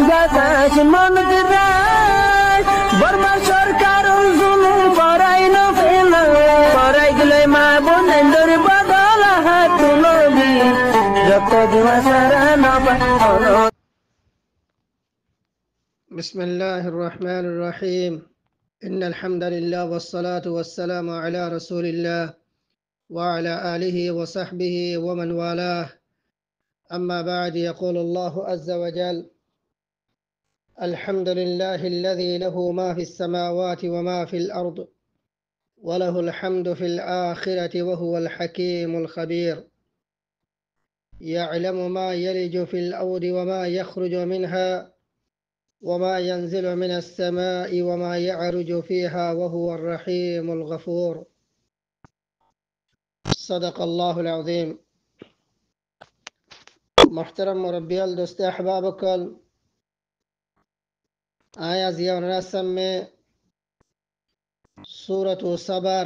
বাতাস মন দিরাই বর্মা সরকার জুলুম করাই না ফেলা করাই গেলে মা বোনেদের বদল হাত তুলবি যত দিবা সারা না পালো। بسم الله الرحمن الرحيم إن الحمد لله والصلاة والسلام على رسول الله وعلى آله وصحبه ومن والاه أما بعد يقول الله عز وجل الحمد لله الذي له ما في السماوات وما في الأرض وله الحمد في الآخرة وهو الحكيم الخبير يعلم ما يلج في الأرض وما يخرج منها وما ينزل من السماء وما يعرج فيها وهو الرحيم الغفور صدق الله العظيم. محترم مربيال دوست أحبابك آية زيان رسم में सूरत सबर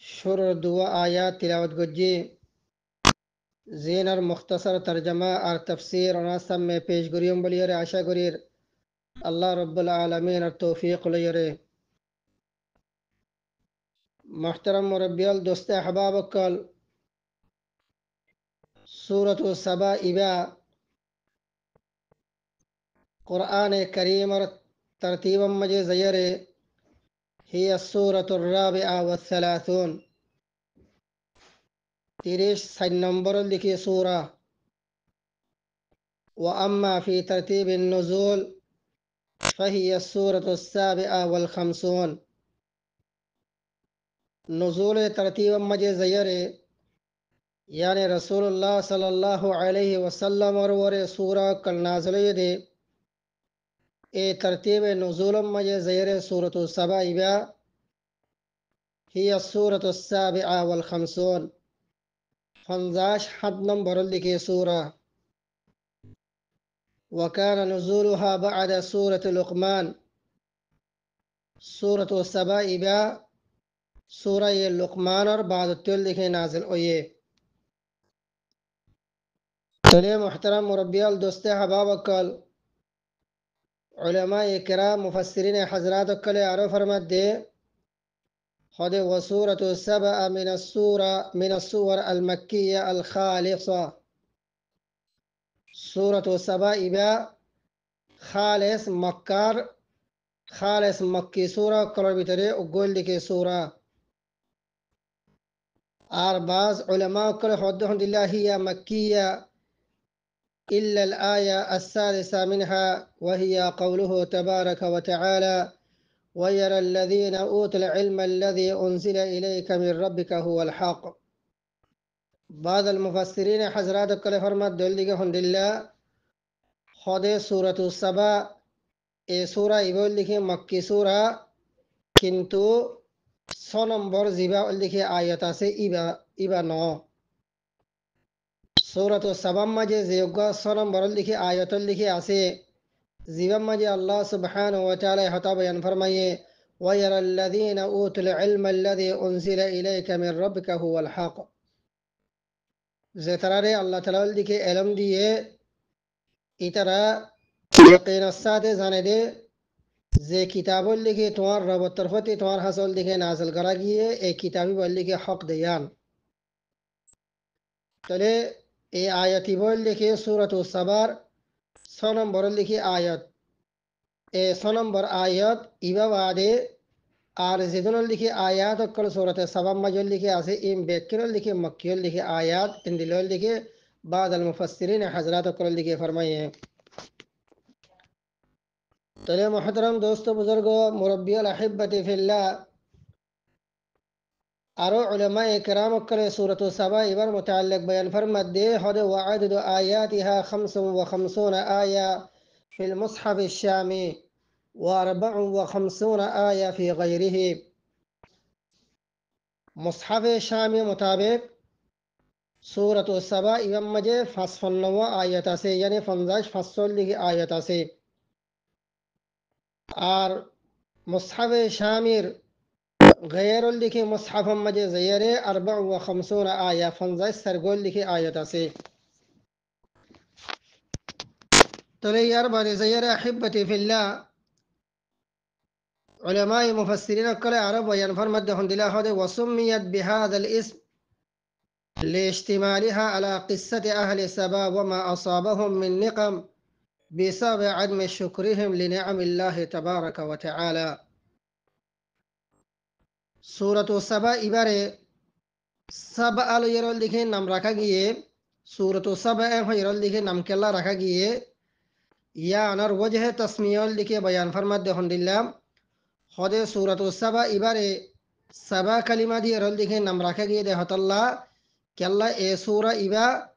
शुरू दुआ आयात तिलावत गुज्जी ज़ेनर मुख्तसर तर्जमा और तफसीर रसम में पेश गुरियम बलियर आशा गुरिर अल्लाह रब्बुल आलमीन और तौफीक लियरे। मुहतरम मुरब्बियल दोस्त अहबाब कल सूरत सबा इबा कुरान करीम और तरतीब मजे ज़यरे ही सूरत राबिआ व सलासून 30 नंबर लिखी सूरा व अम्मा फ़ी तरतीब नुज़ूल फ़ही सूरत साबिआ वल खमसून नुज़ूल तरतीब मजे ज़यरे यानी रसूलुल्लाह सल्लल्लाहु अलैहि वसल्लम और वरे सूरा कल नाज़िल दे ए तरतीब नुज़ूल मजे ज़यरे सूरत सबा इबा ही सूरत साबिआ वल खमसून 50 नंबर लिखी सूरा वकान नुज़ूलुहा बअद सूरत लुक़मान सूरत सबा इबा सूरा ये लुक़मान और बाद तुल लिखे नाजिल हुए। चलिए मुहतरम मुरब्बियाल दोस्त हबाब कल उलमा इकराम मुफस्सिरीन हज़रात कल आरो फरमात दे खुद व सूरत सबअ मिन अस्सूर अल मक्किया अल खालिसा सूरत सबा इबा खालिस मक्कार खालिस मक्की सूरा कलर भीतरे उगोल लिखे सूरा आर बाज उलमा कल खुद हिया मक्किया इल्ला अल आया अस्सादिसा मिनहा वहिया कौलुहु तबारक व तआला वयरा अल्लज़ीना ऊतुल इल्म अल्लज़ी उन्ज़िला इलैका मिन रब्बिका हुवल हक़। बाद अल मुफस्सिरीन हज़रात कल फरमात दिल्लिगे हुंदिल्ला खुदे सूरत सबा ए सूरा इबोल लिखे मक्की सूरा किंतु 100 नंबर जिबा लिखे आयत से इबा 9 सूरत सबा मजे जेगा 100 नंबर लिखे आयत लिखे आसे जिबा मजे अल्लाह सुब्हानहु व तआला हता बयान फरमाए वयरा अल्लज़ीना ऊतुल इल्म अल्लज़ी उन्ज़िला इलैका मिन रब्बिका हुवल हक़ ज़ेतरारे अल्लाह ताला लिखे इल्म दिए इतरा यकीन साथे जाने दे जे किताबुल लिखे तुम्हार रब तरफती तुम्हार हसल लिखे नाज़िल करा गिए एक किताबी बोल लिखे हक दयान चले ए आयती बोल लिखे सूरत सबर 100 नंबर लिखे आयत ए 100 नंबर आयत इबा वादे आर जिदन लिखे आयत कल सूरत सबा मजल लिखे आसे इम बेकिर लिखे मक्कियल लिखे आयत इंदिल लिखे बाद अल मुफस्सिरीन हज़रात कल लिखे फरमाए। चले मोहतरम दोस्तों बुजुर्गो मुरब्बियल अहिब्बती फिल्लाह आरो उलमा इकराम करे सूरत सबा इबर मुताल्लिक बयान फरमात दे हद वअदद आयातिहा 55 आया फिल मुसहफ शामी व 54 आया फी गैरिही मुसहफ शामी मुताबिक सूरत सबा इबर मजे 55 आयत से यानी 50 फसल लिखी आयत से और मुसहफ शामिर गैर लिखे मुसहफ मजे ज़यरे 54 आया 50 सरगोल लिखे आयत से تلي أربعة زيارة أحبتي في الله علماء مفسرين كل عرب وينفرمد هندلا هذا وسميت بهذا الاسم لاشتمالها على قصة أهل سبا وما أصابهم من نقم بسبب عدم شكرهم لنعم الله تبارك وتعالى. سورة سبا إبارة سبا آل يرول ديكي نم ركا گيه سورة سبا يرول ديكي نم كلا ركا گيه يا نر وجه تسميول ديكي بيان فرمد هندلا خود سورة سبا إبارة سبا كلمة دي يرول ديكي نم ركا گيه ده الله كلا اي سورة إبا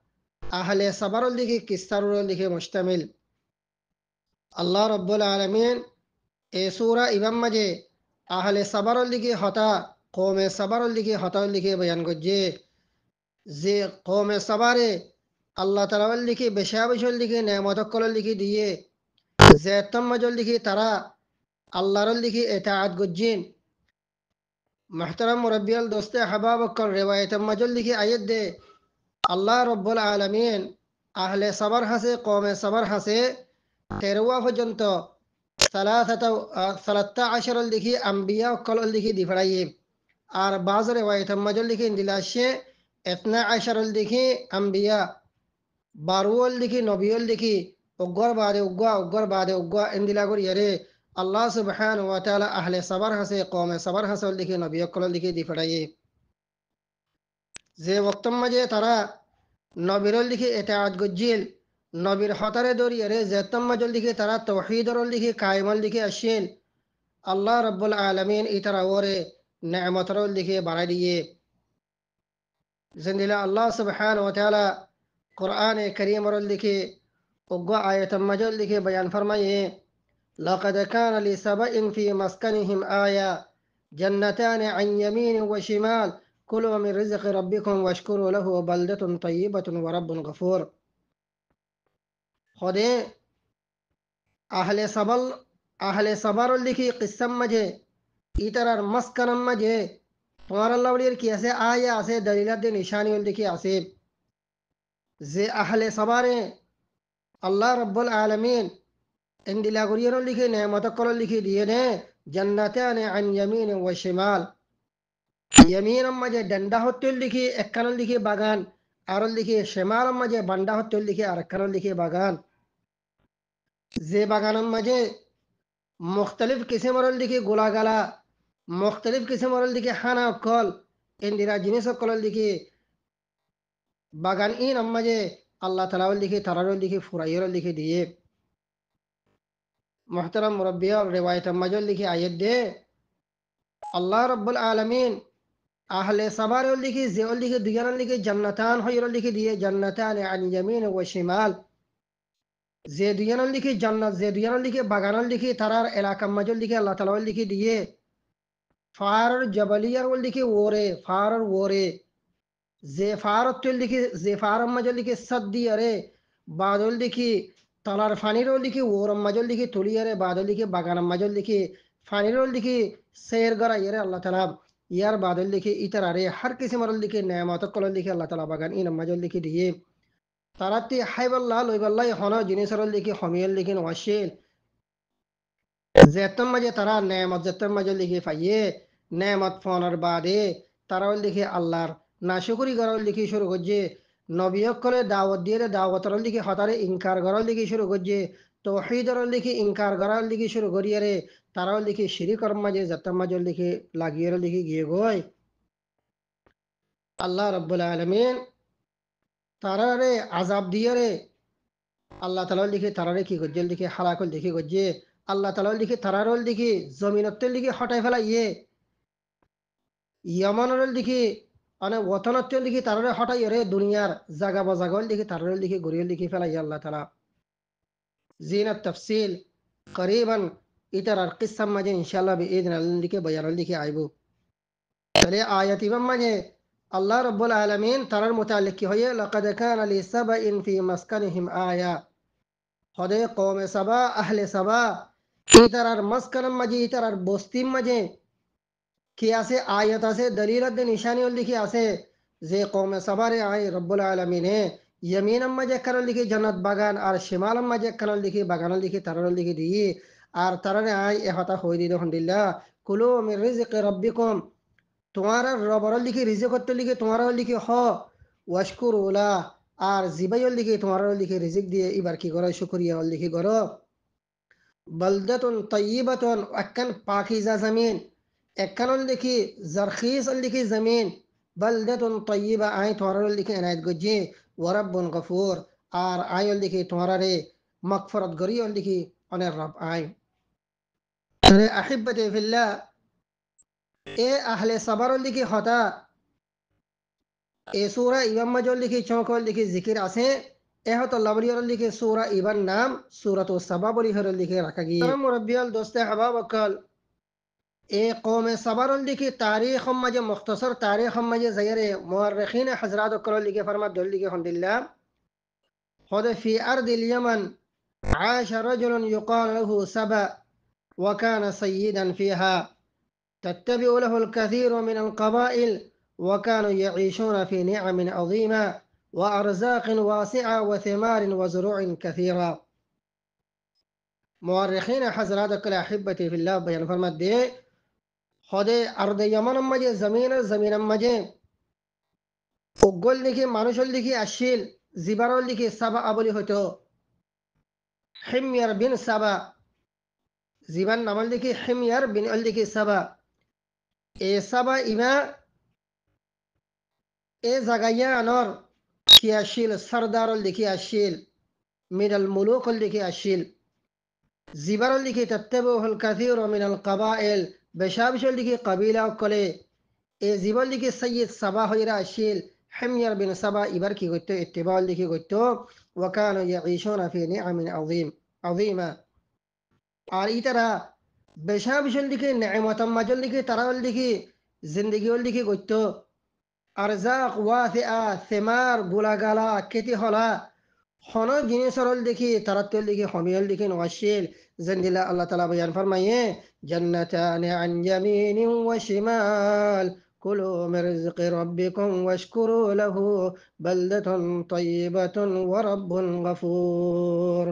أهل صبر ديكي كستر ديكي مشتمل. الله رب العالمين اي سورة إبا مجي أهل صبر ديكي خطا قوم صبر ديكي خطا ديكي بيان گجي زي قوم صبر الله تعالى ديكي بشابشل ديكي نعمتك كل ديكي ديه زي تم مجل ديكي ترى الله رل ديكي اطاعت گجين. محترم مربي الدوست حبابك رواية مجل ديكي آيات دي الله رب العالمين أهل صبر حسي قوم صبر حسي تروا فجنتو 13 الدكي أنبياء كل الدكي دفرعي আর بعض رواية مجل دكي اندلاشي 12 الدكي أنبياء بارو الدكي نبي الدكي أقر بعد أقر اندلاغور يري الله سبحانه وتعالى أهل صبر حسي قوم صبر حسي الدكي نبي كل الدكي دفرعي زي وقت مجي ترى নবীরল দিকে এতাআত গজ্জিল নবীর হতারে দরিয়ারে জেতম্মা জল দিকে তারা তৌহিদরল দিকে কায়েমল দিকে আসেন আল্লাহ রাব্বুল আলামিন ইতারা ওরে নেয়ামতরল দিকে বাড়াই দিয়ে জিন্দিলা আল্লাহ সুবহানাহু ওয়া তাআলা কুরআনে কারীমরল দিকে ওগো আয়াতাম মাজল দিকে বয়ান ফরমায়ে লাকাদ কানা লিসাবাইন ফি মাসকানিহিম আয়া জান্নাতান আন ইয়ামিন ওয়া শিমাল كلوا من رزق ربكم واشكروا له بلدة طيبة ورب غفور. خده أهل صبر لكي قسم مجھے إترار مسکنم مجھے تمہار اللہ ولیر کی ایسے آیا ایسے دلیلات دے نشانی والدکی ایسے زي أهل صبر الله رب العالمين عند لا غرير لكي نعمتك لكي دينه جنتان عن يمين وشمال يمين مجھے ڈنڈا ہوتے لکھی اکن لکھی باغان ارل لکھی شمال مجھے بنڈا ہوتے لکھی ارکن لکھی باغان زی باغان مجھے مختلف قسم رل لکھی گلا گلا مختلف قسم رل لکھی حنا کول اندرا جنس کول لکھی باغان این مجھے اللہ تعالی لکھی ترار لکھی فرایر لکھی دیے. محترم مربی اور روایت مجھے لکھی آیت دے اللہ رب العالمین أهل صبر لكي زيول لكي ديان لكي جنتان خير لكي دي جنتان عن يمين وشمال زي ديان لكي جنة زي ديان لكي باغان لكي ترار علاقة مجل لكي الله تعالى لكي دي فار جبلية لكي ووري فار ووري زي فارت لكي زي فار مجل لكي صدي أري بادل لكي تلار فانير لكي ورم مجل لكي تولي أري بادل لكي باغان مجل لكي فانير لكي سير غرا يري الله تعالى यार बादल लिखे इतरारे हर किसी मरल लिखे नेमत कल लिखे अल्लाह ताला बागान इन मजल लिखे दिए ताराती हाइबल्ला लोइबल्ला हनो जिनिसरल लिखे हमियल लिखे नवाशेल जेतम मजे तारा नेमत जेतम मजल लिखे फाइये नेमत फोनर बादे तारावल लिखे अल्लाह नाशुक्री गरल लिखे शुरू गज्जे नबियक कले दावत दिए दावतरल लिखे हतारे इनकार गरल लिखे शुरू गज्जे तौहीदरल लिखे इनकार गरल लिखे शुरू गरियरे তারাও লিখে শিরিক কর্ম মাঝে জাত্তাম মাঝে লিখে লাগিয়ে লিখে গিয়ে গয় আল্লাহ রাব্বুল আলামিন তারারে আযাব দিয়ে রে আল্লাহ তাআলা লিখে তারারে কি গজ্জে লিখে হালাকল লিখে গজ্জে আল্লাহ তাআলা লিখে তারারল লিখে জমিনতে লিখে হটাই ফেলাইয়ে ইয়ামানরল লিখে মানে ওতনতে লিখে তারারে হটাই রে দুনিয়ার জায়গা বাজাগল লিখে তারারে লিখে গরিয়ে লিখে ফেলাই আল্লাহ তাআলা জিনাত তাফসিল قريبا इतर किस्सा मजे इंशाल्लाह बिइذन अल्लाह लिखे बयान लिखे आइबो चले आयती मजे अल्लाह रब्बुल आलमीन तरर मुताल्लिक की होये लक़द कान लिसबइन फी मस्कनिहिम आया खुदे कौम सबा अहले सबा इतर मस्कन मजे इतर बस्ती मजे कि आसे आयत से दलील निशानी लिखी आसे जे कौम सबा रे आए रब्बुल आलमीन ইয়ামিনাম মাঝে কারণ লিখি জান্নাত বাগান আর শিমালাম মাঝে কারণ লিখি বাগান লিখি তারার লিখি দিই আর তারারে আই এ হতা হই দিল হন্দিল্লা কুলু মির রিজকি রাব্বিকুম তোমার রবর লিখি রিজে করতে লিখে তোমার লিখে হ ওয়াশকুরুলা আর জিবাইল লিখে তোমার লিখে রিজিক দিয়ে এবার কি করো শুকরিয়া লিখি করো বলদাতুন তয়্যিবাতুন একখান পাকিজা জমিন একখান লিখি জারখিস লিখি জমিন বলদাতুন তয়্যিবা আই তোমার লিখে এনায়েত গজ্জি ওয়ারাব্বুন গফুর আর আই লিখি তোমার রে মাগফিরাত গরি লিখি অনের রব আই রে আহিব্বতি ফিল্লাহ এ আহলে সাবার লিখি হতা এ সূরা ইবান মাজল লিখি চৌকল লিখি জিকির আছে এ হতো লাবরিয়র লিখি সূরা ইবান নাম সূরাতুস সাবা বলি হর লিখে রাখা গিয়ে মুরব্বিয়াল দোস্তে হাবাব অকল এ কৌমে সাবার লিখি তারিখ মাঝে মুখতসর তারিখ মাঝে জায়রে মুআররিখিন হযরত অকল লিখে ফরমাত দল লিখে হামদুলিল্লাহ خذ في أرض اليمن عاش رجل يقال له سبأ وكان سيدا فيها تتبع له الكثير من القبائل وكانوا يعيشون في نعم عظيمة وأرزاق واسعة وثمار وزروع كثيرة مؤرخين حضراتك الأحبة في الله بيان فرمت دي خود أرض يمن مجي زمين مجي وقل لكي مانوشل لكي أشيل زبارول لكي سبا أبولي هتو حمير بن سبا زبان نمال لكي حمير بن لكي سبا এ সাবা ইমা এ জাগাইয়া আনর কি আসিল সরদারল লিখি আসিল মিনাল মুলুকল লিখি আসিল জিবারল লিখি তাত্তাবুহুল কাসীর মিনাল কাবাইল বেশাবিশল লিখি কবিলা কলে এ জিবল লিখি সৈয়দ সাবা হইরা আসিল হিময়ার বিন সাবা ইবার কি করতো ইত্তিবাল লিখি করতো ওয়াকানু ইয়াঈশুনা ফি নিআমিন আযীমা আর ইতারা বেশাবিশল লিখি নেমাতাম মাজল লিখি তারাল লিখি জিন্দেগিওল লিখি করতো আরজাক ওয়াসিআ সেমার গুলাগালা কেতি হলা হন জিনিসরল দেখি তারাত্তল দেখি হমিয়ল দেখি নওয়াশিল জন্দিলা আল্লাহ তাআলা বয়ান ফরমায়ে জান্নাতানি আন ইয়ামিনিন ওয়া শিমাল কুলু মির রিজকি রাব্বিকুম ওয়াশকুরু লাহু বালদাতুন তাইয়্যিবাতুন ওয়া রাব্বুন গফুর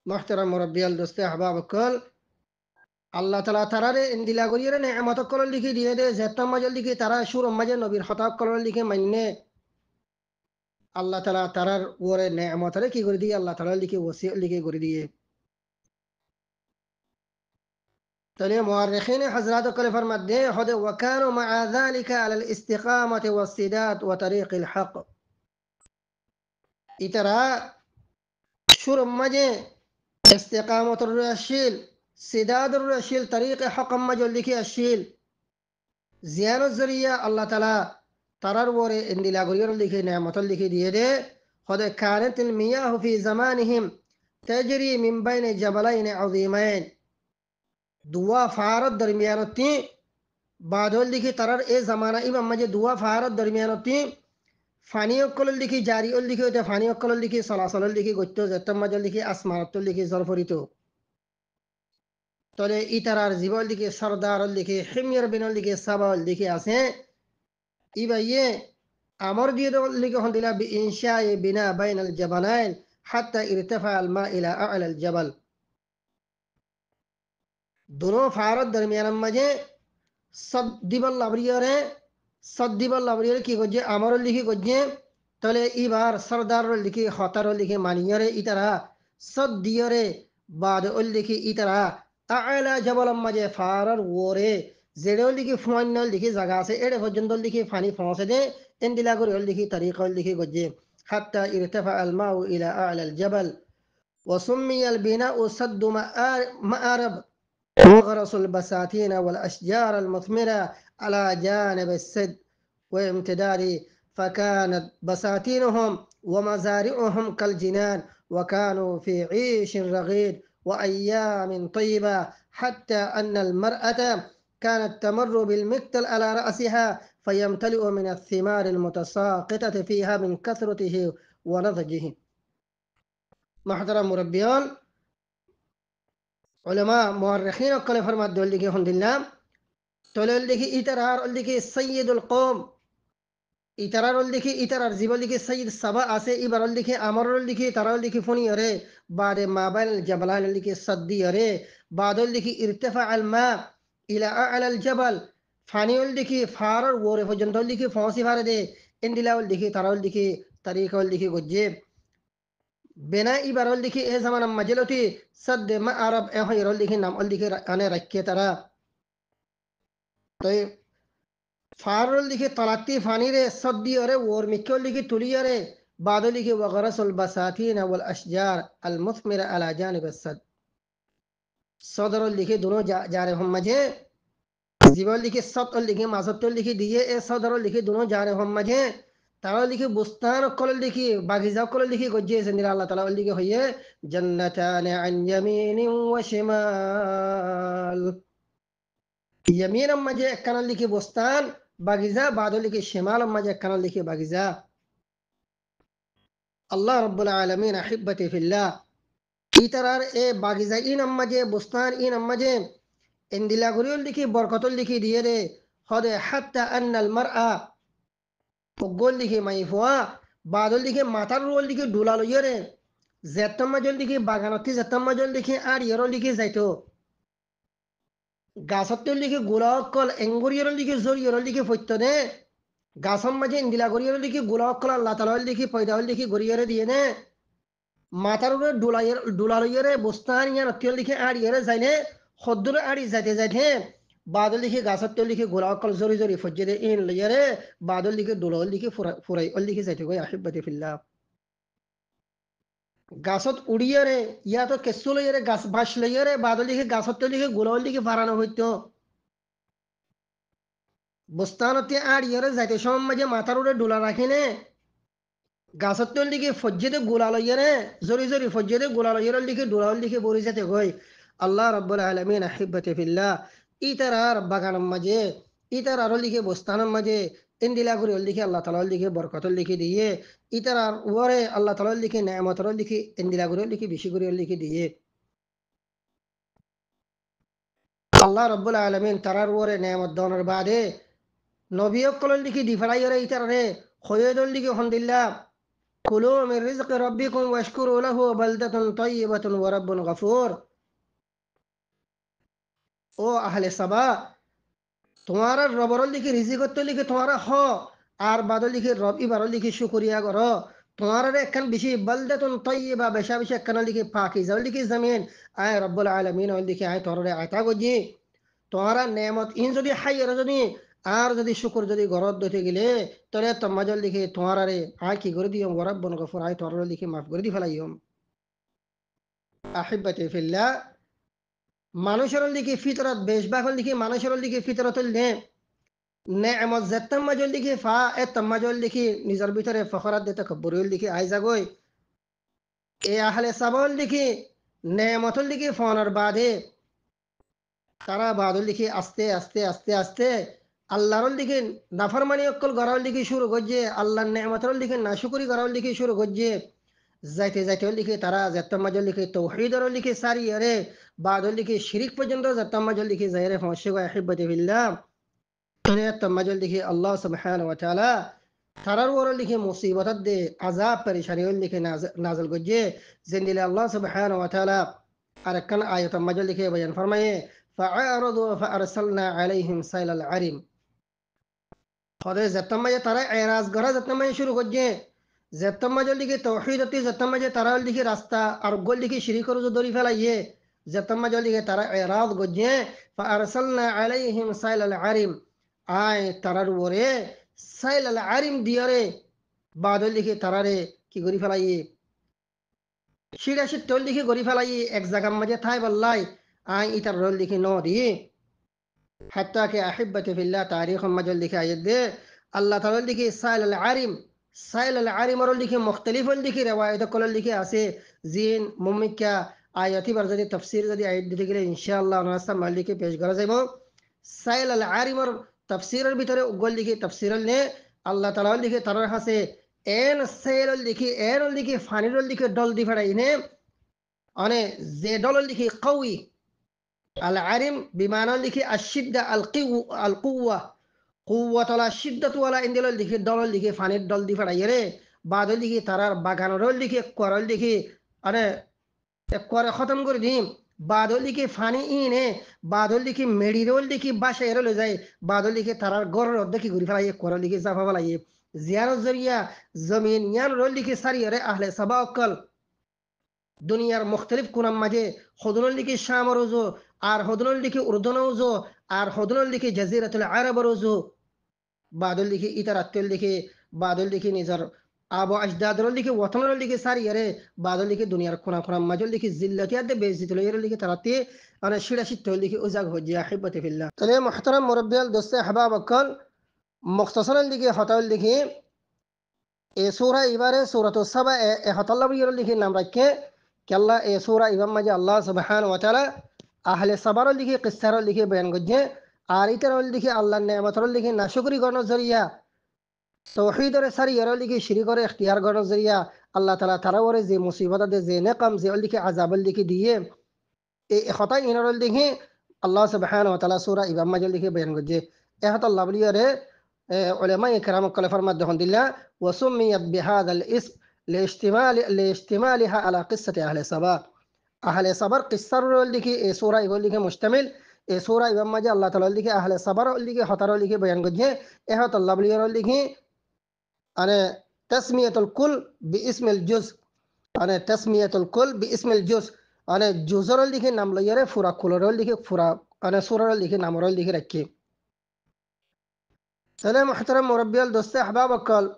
মুহতারাম মুরাব্বিয়াল দোস্তে আহবাব কল আল্লাহ তালা তারারে ইন্দিলা করিয়ে নেমত কল লিখি দিয়ে দে জেতাম মাজল লিখি তারা সুর মাঝে নবীর হতাব কল লিখে মান্যে আল্লাহ তালা তারার ওরে নেমতরে কি করে দিয়ে আল্লাহ তালা লিখে ওসি লিখে করে দিয়ে তাহলে মুআররিখিন হযরত কল ফরমাত দে হদে ওয়াকানু মা যালিকা আলাল ইস্তিকামাতি ওয়াসসিদাত ওয়া তারিকিল হক ইতারা সুর মাঝে ইস্তিকামতর রাশিল সিদাদুর রাশিল তরিক হক মাজল লিখে আসিল জিয়ারত জরিয়া আল্লাহ তালা তারার ওরে ইন্দিলা গরিয়র লিখে নেমতল লিখে দিয়ে দে খদ কানাতিল মিয়াহু ফি জামানিহিম তাজরি মিন বাইনি জাবালাইন আযীমাইন দুয়া ফারত দরমিয়ানতি বাদল লিখে তারার এ জামানা ইমাম মাঝে দুয়া ফারত দরমিয়ানতি ফানি অকল লিখি জারি অল লিখি ওতে ফানি অকল লিখি সলাসল লিখি গত্য জতম মাজল লিখি আসমানত লিখি জরফরিত তলে ইতারার জীবল লিখে সরদার লিখে হিমিয়ার বিনল লিখে সাবাল লিখে আছে ইবাইয়ে আমর দিয়ে লিখে হন দিলা বি ইনশাই বিনা বাইনাল জাবালাইন হাত্তা ইরতাফা আল মা ইলা আ'লা আল জাবাল दोनों फारत दरमियान मजे सद्दिबल लाबरियरे की गोजे আমর লিখি গোজে তলে ইবার সরদার লিখি হতার লিখি মানিয়রে ইতারা সদ্দিয়রে বাদ লিখি ইতারা আলা জাবাল মাঝে ফারার ওরে জেড়ে লিখি ফুয়ান্ন লিখি জায়গা আছে এড়ে পর্যন্ত লিখি ফানি ফসে দে এন্দিলা করে লিখি তারিখ লিখি গোজে হাত্তা ইরতাফা আল মাউ ইলা আ'লা আল জাবাল وسمي البناء سد مآرب وغرسوا البساتين والأشجار المثمرة على جانب السد وامتداده فكانت بساتينهم ومزارعهم كالجنان وكانوا في عيش رغيد وأيام طيبة حتى أن المرأة كانت تمر بالمقتل على رأسها فيمتلئ من الثمار المتساقطة فيها من كثرته ونضجه محترم مربيان علماء مؤرخين وكل فرمات دول لكي هند الله تولي لكي إترار لكي سيد القوم ইতারারল দেখি ইতারার জীবন লিখি সঈদ সাবা আছে ইবারল লিখি আমরল লিখি তারাল লিখি ফুনি অরে বাদে মাবাইল জাবালান লিখি সদ্দি অরে বাদল লিখি ইরতেফা আল মা ইলা আল জাবাল ফানিউল লিখি ফারর ওরে পর্যন্ত লিখি ফসি ফারে দে ইন্দিলাউল লিখি তারাউল লিখি তারিকাউল লিখি গজ্জে বেনা ইবারল লিখি এ জামান মাজলতি সদ্দে মা আরব এ হইরল লিখি নাম অল লিখি আনে রাখিয়ে তারা তো ফারল লিখি তলাত্তি ফানিরে সদ্দি অরে ওর মিক্কল লিখি তুলিয়রে বাদল লিখি ওগরসুল বাসাতিন ওয়াল আশজার আল মুসমিরা আলা জানিব সদ সদরল লিখি দুনো জারে হম মাঝে জীবন লিখি সতল লিখি মাসতল লিখি দিয়ে এ সদরল লিখি দুনো জারে হম মাঝে তারা লিখি বুস্তান কল লিখি বাগিজা কল লিখি গজ্জে সেন্দিরা আল্লাহ তাআলা লিখি হইয়ে জান্নাতান আন ইয়ামিনি ওয়া শিমাল ইয়ামিন মাঝে একখানা লিখি বুস্তান বাগিজা বাদল লিখি শিমাল মাঝে একখানা লিখি বাগিজা আল্লাহ রাব্বুল আলামিন আহিব্বতি ফিল্লাহ ইতারার এ বাগিজা ইন মাঝে বুস্তান ইন মাঝে ইন্দিলা গরিয়ল লিখি বরকতল লিখি দিয়ে রে হদে হাত্তা আন্নাল মারআ গোল লিখি মাইফুয়া বাদল লিখি মাথার রোল লিখি ডুলা লইরে জেতম্মা জল লিখি বাগানতি জেতম্মা জল লিখি আর ইয়র লিখি যাইতো গাছত লিখি গোলা অকল এঙ্গুরিয়র লিখি জোর ইয়র লিখি ফৈত্য নে গাছম মাঝে ইন্দিলা গরিয়র লিখি গোলা অকল আল্লাহ তাআলা লিখি পয়দা লিখি গরিয়রে দিয়ে নে মাথার উপরে ডুলা লইরে বস্তান ইয়ার অত্যল লিখি আর ইয়রে যাইনে খদ্দুর আড়ি যাইতে যাইতে বাদল লিখি গাছত লিখি গোলা অকল জরি জরি ফজ্জে ইন লইরে বাদল লিখি ডুলা লিখি ফুরাই লিখি যাইতে গই আহিব্বতি ফিল্লাহ গাছত উড়িয়ারে ইয়া তো কেঁচু লইয়ারে গাছ বাঁশ লইয়ারে বাদল লিখে গাছত লিখে গোলাল লিখে ফারানো হইতো বস্তানতে আর ইয়ারে যাইতে সময় মাঝে মাথার উড়ে ডোলা রাখিনে গাছত লিখে ফজ্জেতে গোলা লইয়ারে জরি জরি ফজ্জেতে গোলা লইয়ার লিখে ডোলাল লিখে বরি যেতে গই আল্লাহ রাব্বুল আলামিন আহিব্বতি ফিল্লাহ ইতারার বাগানের মাঝে ইতারার লিখে বস্তানের মাঝে ইন্দিলা করে লিখে আল্লাহ তাআলা লিখে বরকতল লিখে দিয়ে ইতারার ওরে আল্লাহ তাআলা লিখে নেয়ামতর লিখে ইন্দিলা করে লিখে বেশি করে লিখে দিয়ে আল্লাহ রাব্বুল আলামিন তারার ওরে নেয়ামত দনের বাদে নবী অকল লিখে দিফারাই ওরে ইতারে খয়দল লিখে হন্দিল্লাহ কুলু মিন রিজকি রাব্বিকুম ওয়াশকুরু লাহু বালদাতুন তাইয়্যিবাতুন ওয়া রাব্বুন গফুর ও আহলে সাবা তোমার রবর লিখে রিজিকত লিখে তোমার হ আর বাদল লিখে রব ইবার লিখে শুকরিয়া করো তোমার একখান বেশি বালদাতুন তাইয়্যিবা বেশা বেশি একখান লিখে পাকিজা লিখে জমিন আয় রব্বুল আলামিন লিখে আয় তোরে আতা গজি তোমার নেয়ামত ইন যদি হাইয়ের যদি আর যদি শুকর যদি গরত দইতে গেলে তোরে তমাজল লিখে তোমার আরে আয় কি করে দিও ওয়ারাব্বুন গফুর আয় তোরে লিখে মাফ করে দি ফেলাইম আহিব্বতি ফিল্লাহ মানুষের লিখে ফিতরত বেশবাগল লিখে মানুষের লিখে ফিতরত নে নেয়ামত যেতাম মাজল লিখে ফা এ তাম্মাজল লিখে নিজের ভিতরে ফখরাত দিতে কব্বরুল লিখে আই যাগই এ আহলে সাবল লিখে নেয়ামতল লিখে ফোনের বাদে তারা বাদল লিখে আস্তে আস্তে আস্তে আস্তে আল্লাহর লিখে নাফরমানি অকল গরাল লিখে শুরু করছে আল্লাহর নেয়ামতর লিখে নাশুকরি গরাল লিখে শুরু করছে যাইতে যাইতে লিখে তারা যেতাম মাজল লিখে তৌহিদর লিখে সারি আরে বাদল লিখে শিরিক পর্যন্ত যেতাম মাজল লিখে যাইরে ফমসে গো আহিব্বতি ফিল্লাহ তম্মাজল লিখে আল্লাহ সুবহানাহু ওয়া তাআলা তারার ওর লিখে মুসিবত দে আযাব পরেশানি লিখে নাজল গজে জিন্দিলে আল্লাহ সুবহানাহু ওয়া তাআলা আর কান আয়াত তম্মাজল লিখে বয়ান ফরমায়ে ফাআরাদু ফাআরসালনা আলাইহিম সাইলাল আরিম খদে জতম্মাজে তারা এরাজ গরা জতম্মাজে শুরু গজে জতম্মাজল লিখে তাওহীদতি জতম্মাজে তারা লিখে রাস্তা আর গোল লিখে শিরিক করে দরি ফেলাইয়ে জতম্মাজল লিখে তারা এরাজ গজে ফাআরসালনা আলাইহিম সাইলাল আরিম আয় তারার ওরে সাইল আল আরিম দিয়ারে বাদল লিখে তারারে কি করি ফেলাইয়ে শিরাশি তল লিখে গড়ি ফেলাইয়ে এক জায়গার মাঝে থাই বললাই আয় ইতার রোল লিখে ন দিয়ে হাত্তা কে আহিব্বতি ফিল্লাহ তারিখ মাজল লিখে আয়াত দে আল্লাহ তাআলা লিখে সাইল আল আরিম রোল লিখে মুখতালিফ লিখে রিওয়ায়াত কল লিখে আছে জিন মুমিকা আয়াতি বার যদি তাফসীর যদি আয়াত দিতে গেলে ইনশাআল্লাহ ওনার সামনে লিখে পেশ করা যাবে সাইল আল আরিম তফসিরের ভিতরে উগল লিখে তফসিরল নে আল্লাহ তাআলা লিখে তার হাসে এন সেল লিখে এর লিখে ফানির লিখে ডল দি ফড়াই নে অনে যে ডল লিখে কওয়ি আল আরিম বিমান লিখে আশিদ্দা আল কুওয়া কুওয়াতলা শিদ্দাতওয়ালা ইন্দেলল দিকে দলল দিকে ফানির দল দি ফাড়াইরে বাদল দিকে তারার বাগানরল দিকে করল দিকে আরে করে খতম করে দিম বাদল দিকে ফানি ইনে বাদল দিকে মেডিরোল দিকে বাসা এরলে যায় বাদল দিকে তারার গড়ের অর্ধেক ঘুরি ফেলাইয়ে করল দিকে জাফা ফেলাইয়ে জিয়ারত জরিয়া জমিন ইয়ান রোল দিকে সারিয়ারে আহলে সাবা অকল দুনিয়ার মুখতলিফ কোনার মাঝে হদনুল দিকে শাম রোজো আর হদনুল দিকে উর্দন রোজো আর হদনুল দিকে জাজিরাতুল আরব রোজো বাদল দিকে ইতারাত্তুল দিকে বাদল দিকে নিজর আবু আজদাদরল দিকে ওয়াতনরল দিকে সারিয়ারে বাদল দিকে দুনিয়ার কোনা কোনা মাজল দিকে জিল্লাতিয়াতে বেজিতুল এরল দিকে তারাতে আনা শিরা শিত্তল দিকে উজাগ হজিয়া হিব্বতি ফিল্লাহ তাহলে মুহতারাম মুরব্বিয়াল দোস্তে হাবাব অকল মুখতাসারাল দিকে হতাল দিকে এ সূরা ইবারে সূরাতুস সাবা এ হতাল্লাহ এরল দিকে নাম রাখে কেল্লা এ সূরা ইবাম মাঝে আল্লাহ সুবহানাহু ওয়া তাআলা আহলে সাবারল দিকে কিসসারল দিকে বয়ান করছে আর ইতারল দিকে আল্লাহর নেয়ামতরল দিকে নাশুকরি গণর জরিয়া তৌহিদরে সারি এরল দিকে শিরিকরে ইখতিয়ার গণর জরিয়া আল্লাহ তাআলা তারাওরে যে মুসিবত দে যে নেকাম যে দিকে আযাবল দিকে দিয়ে এই খতা ইনরল দিকে আল্লাহ সুবহানাহু ওয়া তাআলা সূরা ইবাম মাঝে দিকে বয়ান করছে এ হতাল্লাহ বলিয়ারে علماء كرام قال فرمت دهن دلله وسميت بهذا الاسم لاشتمالها على قصة أهل صبا أهل صبر قصة لكي سورة يقول لك مشتمل سورة يوم جاء الله تعالى لكي أهل صبر لكي خطر لكي بيان قجه إهات الله بلي لكي أنا تسمية الكل باسم الجزء أنا تسمية الكل باسم الجزء أنا جزر لكي نام ليره فرا كولر لكي فرا أنا سورة لكي نامر لكي ركي سلام محترم مربيال دوست احباب قال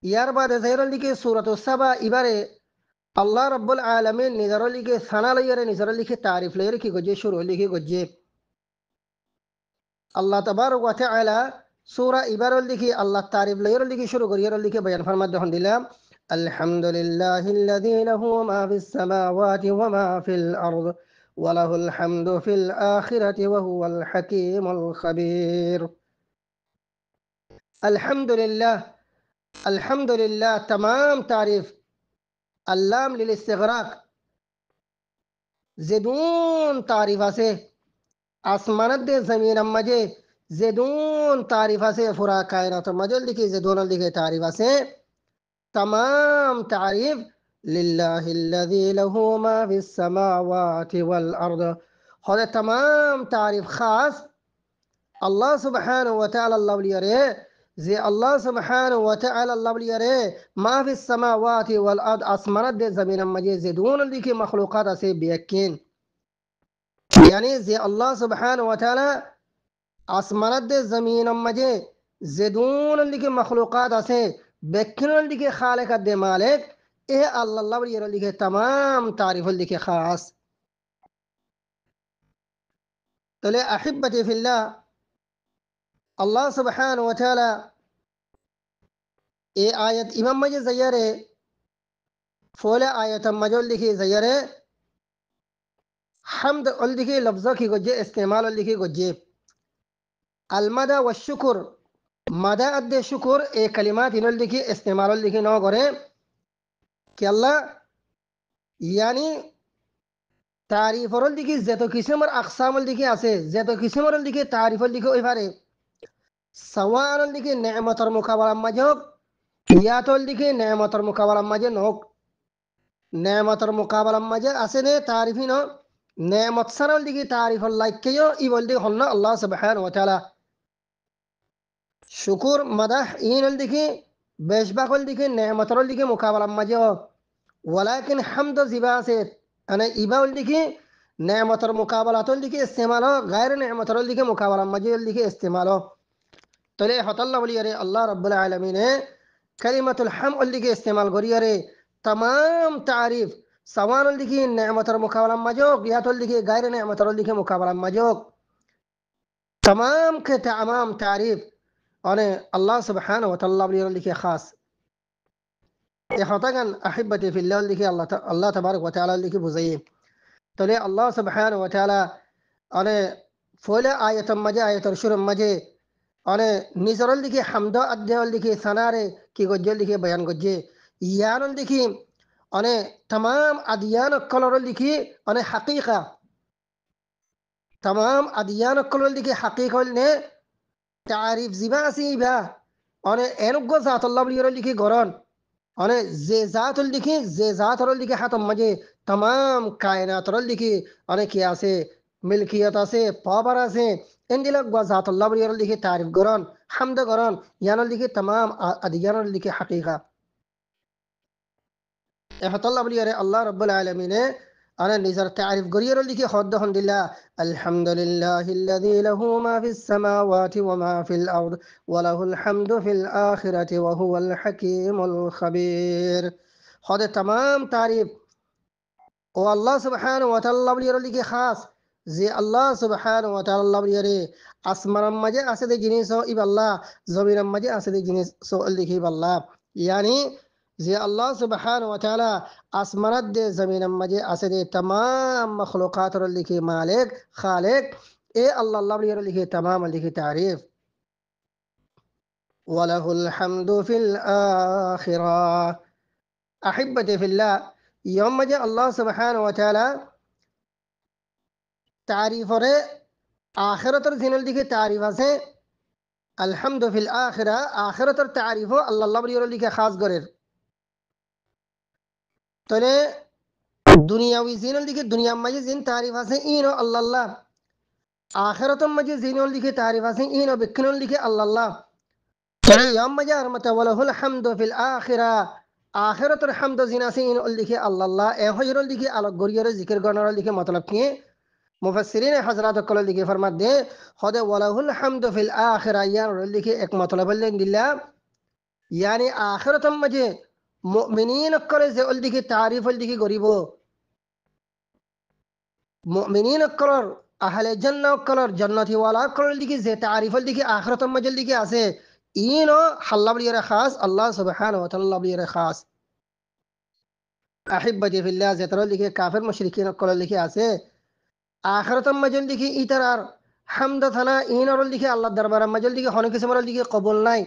ইয়ার বাদে যাইরল দিকে সূরাতুস সাবা ইবারে আল্লাহ রাব্বুল আলামিন নিজার লিখে সানা লইয়ারে নিজার লিখে তারিফ লইয়ারে কি গজে শুরু লিখে গজে আল্লাহ তাবারক ওয়া তাআলা সূরা ইবারল লিখে আল্লাহ তারিফ লইয়ারে লিখে শুরু করিয়ারে লিখে বয়ান ফরমাত দহন দিলাম আলহামদুলিল্লাহিল্লাযী লাহু মা ফিস সামাওয়াতি ওয়া মা ফিল আরদ ওয়া লাহুল হামদু ফিল আখিরাতি ওয়া হুয়াল হাকীমুল খাবীর अल्हम्दुलिल्लाह अल्हम्दुलिल्लाह तमाम तारीफ अल्लाम लिलिस्तिगराक ज़ेदून तारीफ़ा से आसमानत दे ज़मीन मजे ज़ेदून तारीफ़ा से फुरा कायनात मजल लिखी ज़ेदून लिखे तारीफ़ा से तमाम तारीफ लिल्लाहिल्लज़ी लहू मा फिस समावाति वल अर्द खुदा तमाम तारीफ खास अल्लाह सुब्हानहु व तआला अल्लाह वलियरे जे अल्लाह सुब्हानहु व तआला अल्लाह वलियरे मा फिस समावाति वल अर्द आसमानत दे ज़मीन मजे ज़ेदून लिखी मखलूकात से बेयकीन यानी जे अल्लाह सुब्हानहु व तआला आसमानत दे ज़मीन मजे ज़ेदून लिखी मखलूकात से बेयकीन लिखी खालिक दे मालिक ए अल्लाह वलियरे लिखी तमाम तारीफ लिखी खास तले अहिब्बती फिल्लाह अल्लाह सुब्हानहु व तआला ए आयत इमाम मजे ज़यरे फोले आयत मजल लिखी ज़यरे हम्द उल लिखी लफ्ज़ों की गुज्जे इस्तेमाल उल लिखी गुज्जे अलमदा व शुक्र मदा अद्दे शुक्र ए कलिमात इनुल लिखी इस्तेमाल उल लिखी नौ करे कि अल्लाह यानी तारीफ और लिखी जेतो किस्म और अक़साम लिखी आसे जेतो किस्म और लिखी तारीफ लिखी इबारे सवान लिखी नेमत और मुकाबला मजोक या तो लिखी नेमत और मुकाबला मजे नोक नेमत और मुकाबला मजे आसे ने तारीफी नो नेमत सरल लिखी तारीफ अल्लाह के यो इवल लिखी होना अल्लाह सुब्हानहु व तआला शुक्र मदह इन लिखी बेशबाक लिखी नेमत और लिखी मुकाबला मजे वलाकिन हमद ज़िबा से अने इबा लिखी नेमत और मुकाबला तो लिखी इस्तेमाल हो गैर नेमत और लिखी मुकाबला मजे लिखी इस्तेमाल हो तले हतल्ला वलियरे अल्लाह रब्बुल आलमीन ने कलिमतुल हम्द लिखी इस्तेमाल करियरे तमाम तारीफ सवान लिखी नेमत और मुकाबला मजोक या तो लिखी गैर नेमत और लिखी मुकाबला मजोक तमाम के तमाम तारीफ और अल्लाह सुब्हानहु व तआला वलियरे लिखी खास इखतागन अहिब्बती फिल्लाह लिखी अल्लाह तबारक व तआला लिखी बुज़ई तले अल्लाह सुब्हानहु व तआला अने फोले आयत मजे आयत शुरू मजे अने निजरल लिखी हमद अद्देल लिखी सनारे की गज्जे लिखी बयान गज्जे यान लिखी अने तमाम अदियान कलर लिखी अने हकीका तमाम अदियान कलर लिखी हकीका ने تعريف زباسي با أنا أنقول ذات الله بلي يرلي قران أنا زي ذات اللي زي ذات اللي حتى مجھے تمام कायनात اللي أنا كياسه ملكيت আছে পাওয়ার আছে এন্ডিলা ذات الله بلي يرلي تعريف قران حمد قران يعني اللي تمام أديان اللي حقيقة إحط الله بلي يرى الله رب العالمين أنا نزر تعرف قرير اللي خدهم لله الحمد لله الذي له ما في السماوات وما في الأرض وله الحمد في الآخرة وهو الحكيم الخبير هذا تمام تعريف والله سبحانه وتعالى بلي اللي خاص زي الله سبحانه وتعالى بلي يرى أسمر مجا أسد جنسه إب الله زمير مجا أسد جنسه اللي كيب الله يعني زي الله سبحانه وتعالى আসমানাত জমিনের মাঝে আছে যে तमाम মখলুকাতের লিখে মালিক খালিক এ আল্লাহ আল্লাহ বলিয়ে লিখে तमाम লিখে তারিফ ওয়ালাহুল হামদু ফিল আখিরাহ আহিব্বতি ফিল্লাহ ইয়ম মাঝে আল্লাহ সুবহানাহু ওয়া তাআলা তারিফরে আখিরাতের জিনের দিকে তারিফ আছে আলহামদু ফিল আখিরাহ আখিরাতের তারিফও আল্লাহ আল্লাহ বলিয়ে লিখে খাস করেন তাহলে দুনিয়াবি জিনের দিকে দুনিয়ার মাঝে জিন তারিফ আছে ইনো আল্লাহ আল্লাহ আখিরাতের মাঝে জিনের দিকে তারিফ আছে ইনো বিক্ষণের দিকে আল্লাহ আল্লাহ তাহলে ইয়াম মাঝে আর মতে ওয়ালাহুল হামদু ফিল আখিরাহ আখিরাতের হামদ জিন আছে ইনো দিকে আল্লাহ আল্লাহ এ হজরের দিকে আলোক গরিয়র জিকির গণার দিকে মতলব কি মুফাসসিরিন হযরত কল দিকে ফরমাত দে হদে ওয়ালাহুল হামদু ফিল আখিরাহ ইয়ার দিকে এক মতলব বললেন দিল্লাহ यानी आखिरतम मजे मुमिनीन करे जे उल दिखे तारीफ उल दिखे गरीबो मुमिनीन कलर अहले जन्नत कलर जन्नती वाला कलर दिखे जे तारीफ उल दिखे आखिरतम मजे दिखे आसे इनो हल्ला बलियर खास अल्लाह सुब्हानहु व तआला बलियर खास अहिब्बती फिल्लाह जे तरह दिखे काफिर मुशरिकीन कलर दिखे आसे आखिरतम मजे दिखे इतरार हमद थना इनर दिखे अल्लाह दरबार मजे दिखे होने किस्म दिखे कबूल नहीं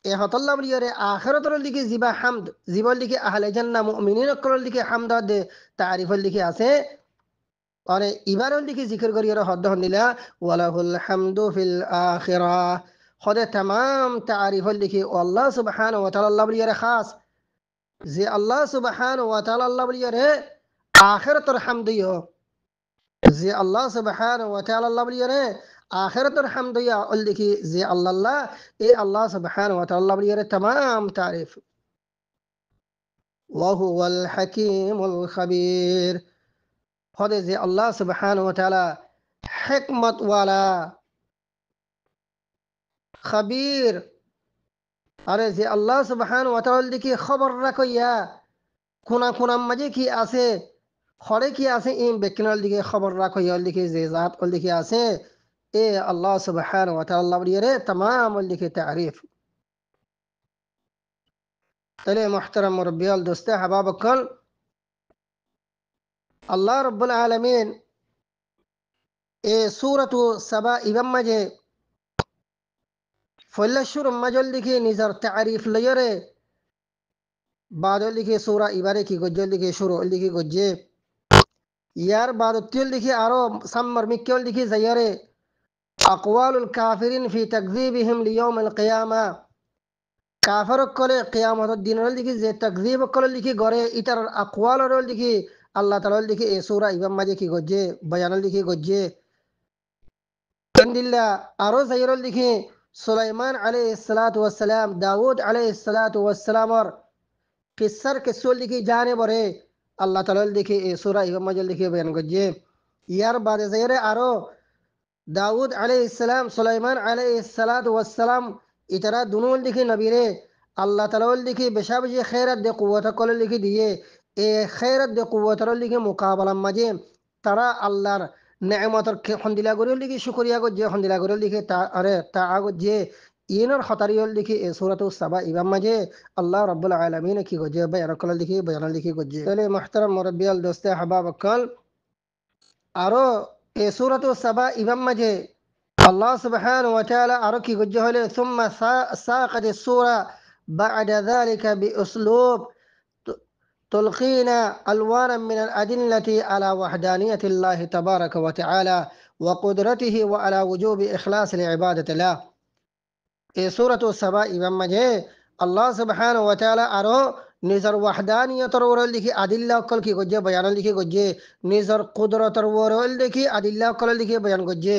এ হতল্লা বলিয়ারে আখিরাতের দিকে জিবা হামদ জিবল দিকে আহলে জান্নাহ মুমিনিন করার দিকে হামদ দে তারিফের দিকে আছে আরে ইবারের দিকে জিকির করিয়ারে হদ্দ হন্দিলা ওয়ালাহুল হামদু ফিল আখিরাহ খোদে तमाम তারিফের দিকে আল্লাহ সুবহানাহু ওয়া তাআলা বলিয়ারে খাস যে আল্লাহ সুবহানাহু ওয়া তাআলা বলিয়ারে আখিরাতের হামদিও যে আল্লাহ সুবহানাহু ওয়া তাআলা বলিয়ারে आखिरतर हमद या लिखी जे अल्लाह ए अल्लाह सुब्हानहु व तआला बलियर तमाम तारीफ व हुवल हकीमुल खबीर खुदे जे अल्लाह सुब्हानहु व तआला हिकमत वाला खबीर अरे जे अल्लाह सुब्हानहु व तआला लिखी खबर रखो या खुना खुना मजे की आसे खड़े की आसे इन बेकनल दिखे खबर रखो या लिखी जे जात को लिखी आसे إيه الله سبحانه وتعالى بليره تمام اللي في تعريف تلي محترم مربيال دوسته حباب الكل الله رب العالمين إيه سورة سبا إبن مجي فلا شور مجل لكي نظر تعريف ليره بعد لكي سورة إبارة كي گجل لكي شروع لكي گجي يار بعد تيل لكي آرو سمر مكيول لكي زياره أقوال الكافرين في تكذيبهم ليوم القيامة كافر كل قيامة الدين رلدي زي تكذيب كل اللي غره إتر أقوال رلدي الله تعالى رلدي سورة إبن ماجي كي گجي بيان رلدي گجي كندلا أرو زي رلدي سليمان عليه الصلاة والسلام داود عليه الصلاة والسلام اور قصر كسول دي جانے بره الله تعالى رلدي سورة إبن ماجي رلدي بيان گجي يار بعد زير أرو दाऊद अलैहिस्सलाम सुलाइमान अलैहिस्सलातु वस्सलाम इतरा दुनों लिखी नबी रे अल्लाह ताला लिखी बेशाब ये खैरत दे कुव्वत को लिखी दिए ए खैरत दे कुव्वत लिखी मुकाबला मजे तरा अल्लाह नेमत हंदिला गुरु लिखी शुक्रिया को जे हंदिला गुरु लिखी अरे तागो जे इनर खतरियो लिखी ए सूरत सबा इमाम मजे अल्लाह रब्बुल आलमीन की को जे बयान को लिखी बयान लिखी को जे चले मुहतरम मुरब्बियल दोस्त अहबाब कल आरो ए सूरत सबा इमाम मजे अल्लाह सुब्हानहु व तआला अरकी गुजहले ثم ساقت السورة بعد ذلك بأسلوب تلقينا ألوانا من الأدلة على وحدانية الله تبارك وتعالى وقدرته وعلى وجوب إخلاص العبادة له. এই সূরাতুস সাবা ইমাম মাঝে আল্লাহ সুবহানাহু ওয়া তাআলা আরো নিজের ওয়াহদানিয়তর ওরল লিখি আদিল্লা অকল কি গজ্জে বয়ান লিখি গজ্জে নিজের কুদরতর ওরল লিখি আদিল্লা অকল লিখি বয়ান গজ্জে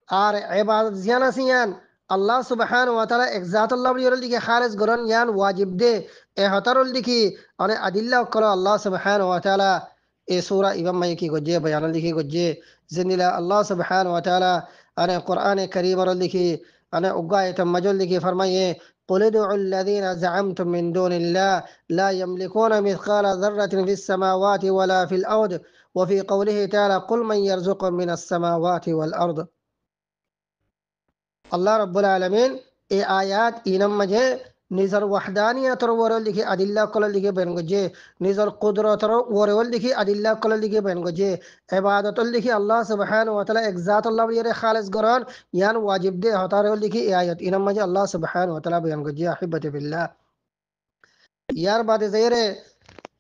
আর ইবাদত জিয়ান আসিয়ান আল্লাহ সুবহানাহু ওয়া তাআলা এক জাতুল্লাহ ওরল লিখি খালিস গরন ইয়ান ওয়াজিব দে এ হতরল লিখি অনে আদিল্লা অকল আল্লাহ সুবহানাহু ওয়া তাআলা এই সূরা ইমাম মাঝে কি গজ্জে বয়ান লিখি গজ্জে জিনিলা আল্লাহ সুবহানাহু ওয়া তাআলা আনে কোরআনে কারীম ওরল লিখি أنا أقاية مجل لك فرميه قل ادعوا الذين زعمتم من دون الله لا يملكون مثقال ذرة في السماوات ولا في الأرض وفي قوله تعالى قل من يرزقكم من السماوات والأرض. الله رب العالمين এই আয়াত ইনাম মাঝে নিজের ওয়াহদানিয়তর ওরল লিখি আদিল্লা কল লিখি বেন গজে নিজের কুদরতর ওরল লিখি আদিল্লা কল লিখি বেন গজে ইবাদতল লিখি আল্লাহ সুবহানাহু ওয়া তাআলা এক জাতুল্লাহ ইয়ারে খালিস গরন ইয়ান ওয়াজিব দে হতারল লিখি এই আয়াত ইনাম মাঝে আল্লাহ সুবহানাহু ওয়া তাআলা বেন গজে আহিব্বতি বিল্লাহ। ইয়ার বাদে যায়রে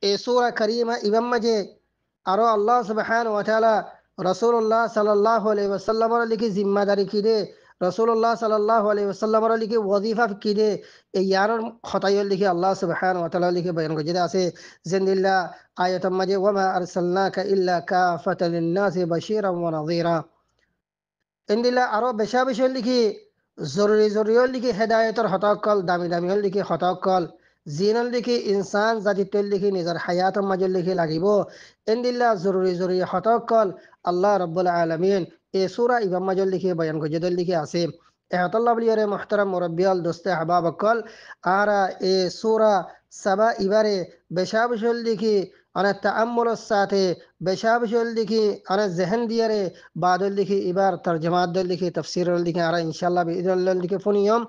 এই সূরা কারীমা ইমাম মাঝে আরো আল্লাহ সুবহানাহু ওয়া তাআলা রাসূলুল্লাহ সাল্লাল্লাহু আলাইহি ওয়াসাল্লামের লিখি জিম্মাদারি কি দে রাসূলুল্লাহ সাল্লাল্লাহু আলাইহি ওয়াসাল্লামের লিখি ওয়াজিফা কি দে এই ইয়ার খতায়ল লিখি আল্লাহ সুবহানাহু ওয়া তাআলা লিখি বয়ান গজে আছে জিন্দিল্লাহ আয়াতুম মাঝে ওয়ামা আরসালনাকা ইল্লা কাফাতাল লিন-নাসি বাশীরান ওয়া নাযীরা ইন্দিল্লাহ আরো বেশা বেশি লিখি জরুরি জরুরি লিখি হেদায়েতর হতাকল দামি দামি লিখি হতাকল জিনল লিখি ইনসান জাতিত্বল লিখি নিজের হায়াতর মাজল লিখি লাগিব ইন্দিল্লাহ জরুরি জরুরি হতাকল আল্লাহ রব্বুল আলামিন এই সূরা ইমাম মাজল লিখি বয়ান গজেদল লিখি আছে এহতাল্লাহ বলিয়ারে মুহতারাম মুরব্বিয়াল দোস্তে আহবাবকল আরা এই সূরা সাবা ইবারে বেশা বেশি লিখি অনেক তাআম্মুলের সাথে বেশা বেশি লিখি অনেক জেহেন দিয়ারে বাদল লিখি এবার তরজমাত লিখি তাফসীরল লিখি আরা ইনশাআল্লাহ বিইذنল্লাহ লিখি ফুনিয়ম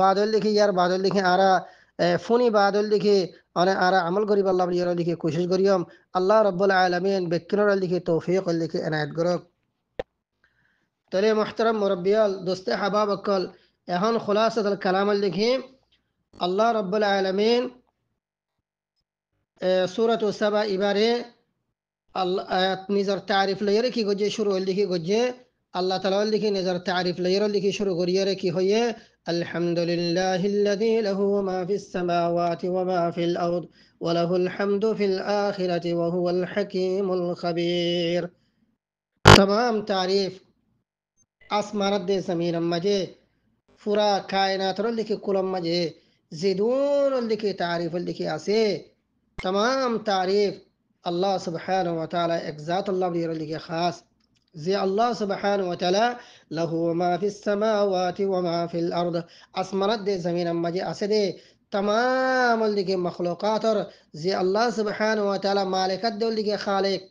বাদল লিখি ইয়ার বাদল লিখি আরা ফুনি বাদল লিখি অনেক আরা আমল করিব আল্লাহ ইয়ার লিখি কোশিশ করিয়ম আল্লাহ রাব্বুল আলামিন বেকিনর লিখি তৌফিক লিখি এনায়েত করক। তাহলে মুহতারাম মুরব্বিয়াল দোস্তে হাবাবকল এখন খুলাসাতুল কালাম লিখি আল্লাহ রাব্বুল আলামিন সূরাতুস সাবা ইবারে নিজের তারিফ লইরে কি গজে শুরু হল লিখি গজে আল্লাহ তাআলা লিখি নিজের তারিফ লইরে লিখি শুরু করিয়ারে কি হয়ে আলহামদুলিল্লাহিল্লাযী লাহু মা ফিস সামাওয়াতি ওয়া মা ফিল আরদ ওয়া লাহুল হামদু ফিল আখিরাতি ওয়া হুয়াল হাকীমুল খাবীর। तमाम तारीफ আসমানাত দে জমিন মাঝে পুরা কায়নাতর লিখি কুলম মাঝে জিদুন লিখি তারিফ লিখি আছে तमाम तारीफ अल्लाह सुब्हानहु व तआला एक ज़ात अल्लाह लिखे खास जे अल्लाह सुब्हानहु व तआला लहु मा फिस समावाति व मा फिल अर्द आसमानत दे जमीन मजे आसे दे तमाम लिखे मखलूकात और जे अल्लाह सुब्हानहु व तआला मालिकत दे लिखे खालिक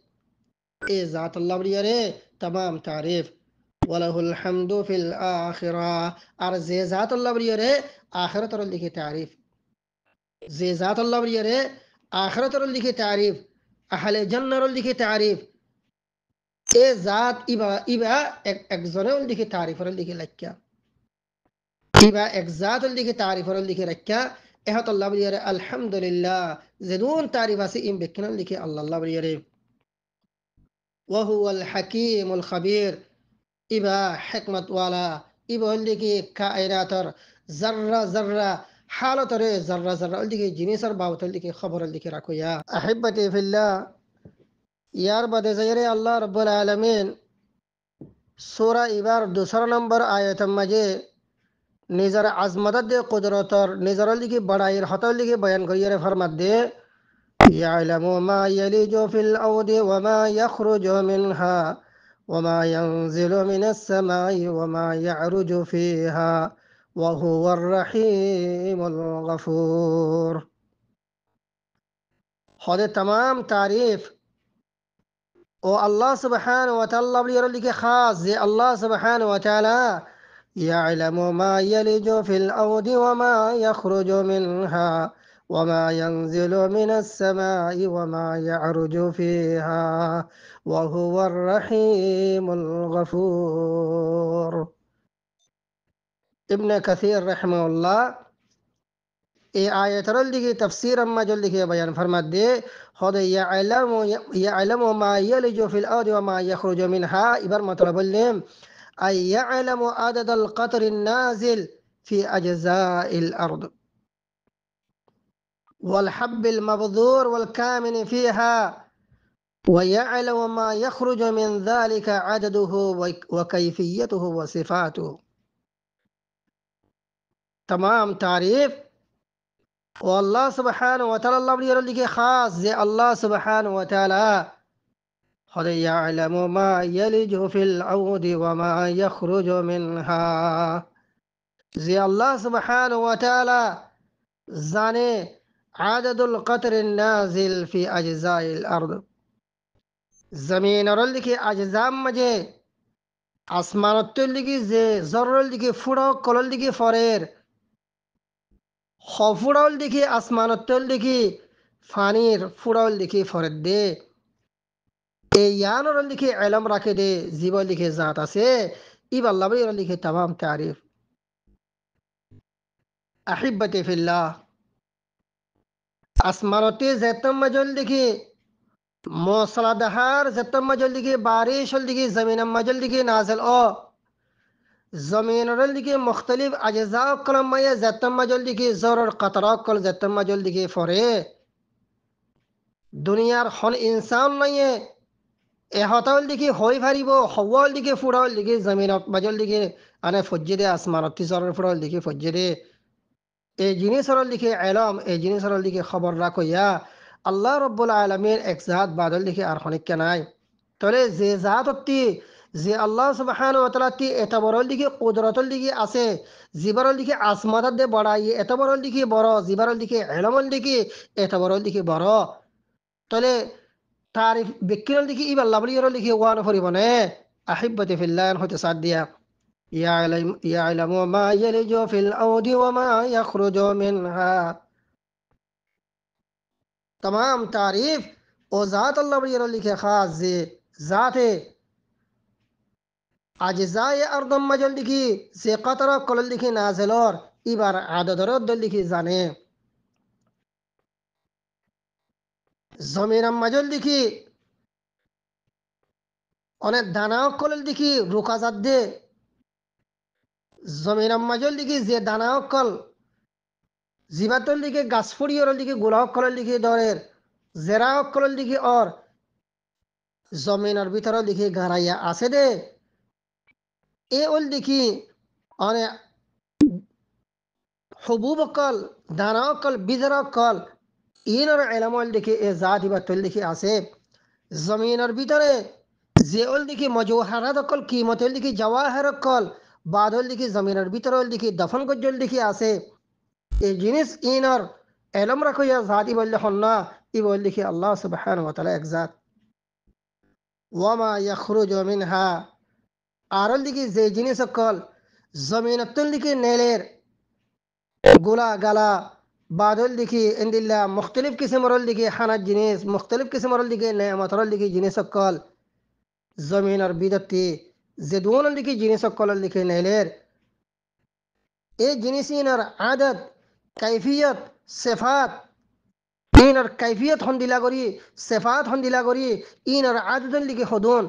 ए ज़ात अल्लाह रे तमाम तारीफ वलहुल हम्दु फिल आखिरा और जे ज़ात अल्लाह रे आखिरत और लिखे तारीफ जे ज़ात अल्लाह रे आखिरत और लिखे तारीफ अहले जन्नत और लिखे तारीफ ए ज़ात इबा इबा एक जने और लिखे तारीफ और लिखे लक्या इबा एक ज़ात और लिखे तारीफ और लिखे रक्या एहत अल्लाह बलियरे अल्हम्दुलिल्लाह ज़दून तारीफ से इन बेकन लिखे अल्लाह बलियरे वहुवल हकीमुल खबीर इबा हिकमत वाला इबा लिखे कायनातर जर्रा जर्रा हालत रे जर्रा जर्रा लिखे जिनिसर बाबत लिखे खबर लिखे रखो या अहिब्बती फिल्लाह यार बदे ज़हिरे अल्लाह रब्बुल आलमीन सूरा इबार दूसरा नंबर आयत मजे निजर अज़मत दे कुदरतर निजर लिखे बड़ाई हतर लिखे बयान करिए फरमात दे यअलमु मा यलिजु फिल अर्दि व मा यखरुजु मिनहा व मा यंज़िलु मिनस समाई व मा यअरुजु फीहा व हुवर रहीमुल गफूर। खुदे तमाम तारीफ ओ अल्लाह सुब्हानहु व तआला लिखे खास जे अल्लाह सुब्हानहु व तआला यअलमु मा यलिजु फिल अर्दि व मा यखरुजु मिनहा व मा यंज़िलु मिनस समाई व मा यअरुजु फीहा व हुवर रहीमुल गफूर। इब्न कसीर रहमहुल्लाह এই আয়াতের দিকে তাফসীর আম্মা জলদিকে বয়ান ফরমাত দে হদে ইয়ালামু মা ইয়ালিজু ফিল আরদি ওয়া মা ইয়াখরুজু মিনহা এবার মতলব বললেন আই ইয়ালামু আদাদাল কাতরিন নাজিল ফি আজজাইল আরদ ওয়াল হাব্বিল মাবযুর ওয়াল কামিন ফিহা ويعلم ما يخرج من ذلك عدده وكيفيته وصفاته تمام تعريف والله سبحانه وتعالى الله بلي خاص زي الله سبحانه وتعالى قد يعلم ما يلج في العود وما يخرج منها زي الله سبحانه وتعالى জানে আদাদুল কতরিন নাজিল ফি আজজাইল আরদ জমিনের লিখি আজজাম মাঝে আসমানতের লিখি যে জরর লিখি ফুড়ো কলর লিখি ফরের হফুড়াউল লিখি আসমানতের লিখি ফানির ফুড়াউল লিখি ফরের দে এই ইয়ানর লিখি এলম রাখে দে জীব লিখে জাত আছে ইব আল্লাহ লিখে তামাম তারিফ আহিব্বতি ফিল্লাহ আসমানতে যেতম মজল দেখি মৌসলাধার যেতম মজল দেখি বারিশ হল দেখি জমিন মজল দেখি নাজল ও জমিনের দিকে মুখতলিফ আজজা কলম মায়ে যেতম মজল দেখি জরর কতরা কল যেতম মজল দেখি ফরে দুনিয়ার হন ইনসান নাইয়ে এহতাল দেখি হই ফারিব হওয়াল দিকে ফুড়াল দেখি জমিনত মজল দেখি আনে ফজ্জে দে আসমানতি জরর ফুড়াল দেখি ফজ্জে দে এই জিনিসের দিকে এলম এই জিনিসের দিকে খবর রাখইয়া আল্লাহ রব্বুল আলমীর এক জাত বাদল দিকে আর খনিকা নাই তাহলে যে জাতটি যে আল্লাহ সুবহানাহু ওয়া তাআলা তি এত বড় দিকে কুদরতর দিকে আছে জিবারল দিকে আসমাতার দে বড়াই এত বড় দিকে বড় জিবারল দিকে এলমল দিকে এত বড় দিকে বড় তাহলে তারিফ বিক্রির দিকে ইব আল্লাহ বলির দিকে ওয়ান ফরিবনে আহিব্বতি ফিল্লাহ হতে সাদ দিয়া يعلم ما يلج في الأرض وما يخرج منها तमाम तारीफ ओ ज़ात अल्लाह बड़ी लिखे खास जे ज़ात अज्जाए अर्दम मजल लिखी से कतरा कल लिखी नाजिल और इबार आदत रद्द लिखी जाने जमीन मजल लिखी অনেক দানা কল লিখি রুকা জাত দে জমিন মজল লিখি যে দানা কল জিবাতল দিকে গাছফড়িয়র দিকে গোলাহকলের দিকে দরের জেরা অকলের দিকে অর জমিনের ভিতর দিকে গাড়াইয়া আছে দে এ ওল দেখি অনে হবুব অকল দানা অকল বিজর অকল ইনর এলামল দিকে এ জাত ইবাতল দিকে আছে জমিনের ভিতরে যে ওল দিকে মজুহারাত অকল কিমতল দিকে জওয়াহের অকল বাদল দিকে জমিনের ভিতর দিকে দফন গজ্জল দিকে আছে এই জিনিস ইনর এলম রাখইয়া জাত ইবল্লে হন্না ইবল লিখি আল্লাহ সুবহানাহু ওয়া তাআলা এক জাত ওয়ামা ইয়াখরুজু মিনহা আরল দিকে যে জিনিস সকল জমিনতুল দিকে নেলের গোলা গালা বাদল দিকে ইন্দিল্লা মুখতলিফ কিসিমরল দিকে হানাত জিনিস মুখতলিফ কিসিমরল দিকে নেয়ামতরল দিকে জিনিস সকল জমিনের বিদতি যে দুনল দিকে জিনিস সকল দিকে নেলের এই জিনিস ইনর আদত কাইফিয়ত সেফাত ইনর কাইফিয়ত হন্দিলা করি সেফাত হন্দিলা করি ইনর আদতন লিখে হদুন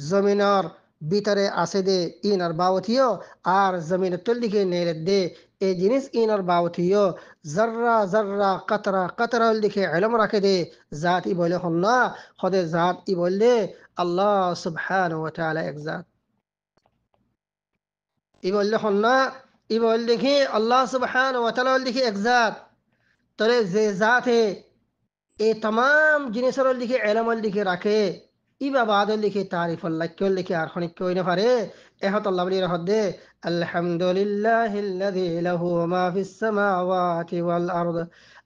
জমিনের ভিতরে আছে দে ইনর বাবথিও আর জমিনের তল দিকে নেলে দে এই জিনিস ইনর বাবথিও জর্রা জর্রা কতরা কতরা লিখে ইলম রাখে দে জাত ই বলে হন্না খদে জাত ই বললে আল্লাহ সুবহানাহু ওয়া তাআলা এক জাত ই বললে হন্না ই বল দেখি আল্লাহ সুবহানাহু ওয়া তাআলা লিখে এক জাত তরে যে জাত হে এ तमाम জিনিসের লিখে ইলমল লিখে রাখে ইবা বাদল লিখে তারিফ আল্লাহ কেউ লিখে আর খনিক কেউ না পারে এহত আল্লাহ বলি রহদে আলহামদুলিল্লাহিল্লাযী লাহু মা ফিস সামাওয়াতি ওয়াল আরদ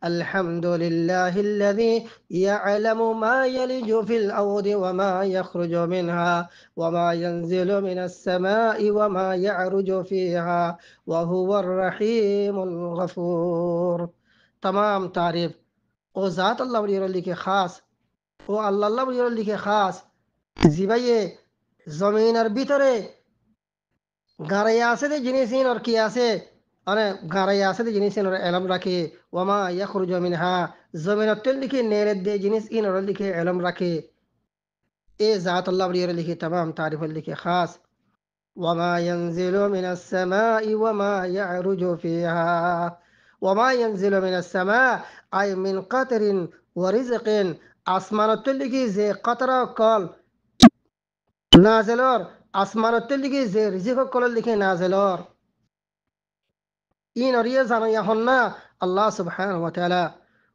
আলহামদুলিল্লাহিল্লাযী ইয়ালামু মা ইয়ালিজু ফিল আরদি ওয়া মা ইয়াখরুজু মিনহা ওয়া মা ইয়ানজিলু মিনাস সামাই ওয়া মা ইয়ারুজু ফিহা ওয়া হুয়ার রাহিমুল গফুর तमाम तारीफ ओ ज़ात अल्लाह बड़ी लिखे खास ও আল্লাহ আল্লাহ বলির লিখে খাস জিবাইয়ে জমিনের ভিতরে গাড়াইয়া আছে যে জিনিস আর কি আছে অনে গারাইয়া আছে জিনিস ইনর এলম রাখে ওয়ামা ইয়াখরুজু মিনহা জমিনতের লিখে নেরের দে জিনিস ইনর লিখে এলম রাখে এ জাত আল্লাহ বলিয়ে লিখে तमाम তারিফের লিখে খাস ওয়ামা ইয়ানজিলু মিনাস সামাই ওয়ামা ইয়ারুজু ফিহা ওয়ামা ইয়ানজিলু মিনাস সামা আই মিন কাতরিন ওয়া রিজকিন আসমানতের লিখে যে কাতরা কল নাজেলর আসমানতের লিখে যে রিজিক কল লিখে নাজেলর إن ريزان يهنا الله سبحانه وتعالى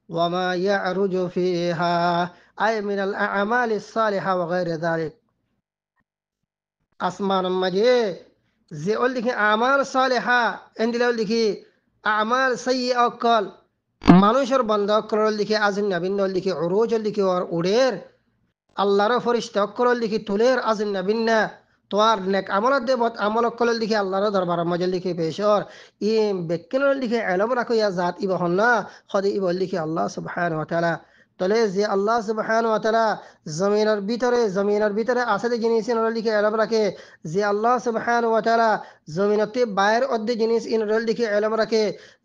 وما يعرج فيها أي من الأعمال الصالحة وغير ذلك আসমান মাঝে যে ওর লিখে আমার সালেহা এন্দিলে লিখি আমার সেই অকল মানুষের বন্ধ অকল লিখে আজিন নবীন লিখে উরুজ লিখে ওর উড়ের আল্লাহর ফরিস্তা অকল লিখে তুলের আজিন নবীন তোয়ার নেক আমলত দেবত আমল অকল লিখে আল্লাহর দরবার মাঝে লিখে পেশর বেকিনের লিখে এলম রাখো ইয়া জাত ইবহন না খদি ইবল লিখে আল্লাহ সুবহানাহু ওয়া তাআলা তলে যে আল্লাহ সুবহানাহু ওয়া তাআলা জমিনের ভিতরে আছে জিনিস ইনর লিখে এলম রাখে যে আল্লাহ সুবহানাহু ওয়া তাআলা জমিনতে বাইর অর্ধে জিনিস ইনর লিখে এলম রাখে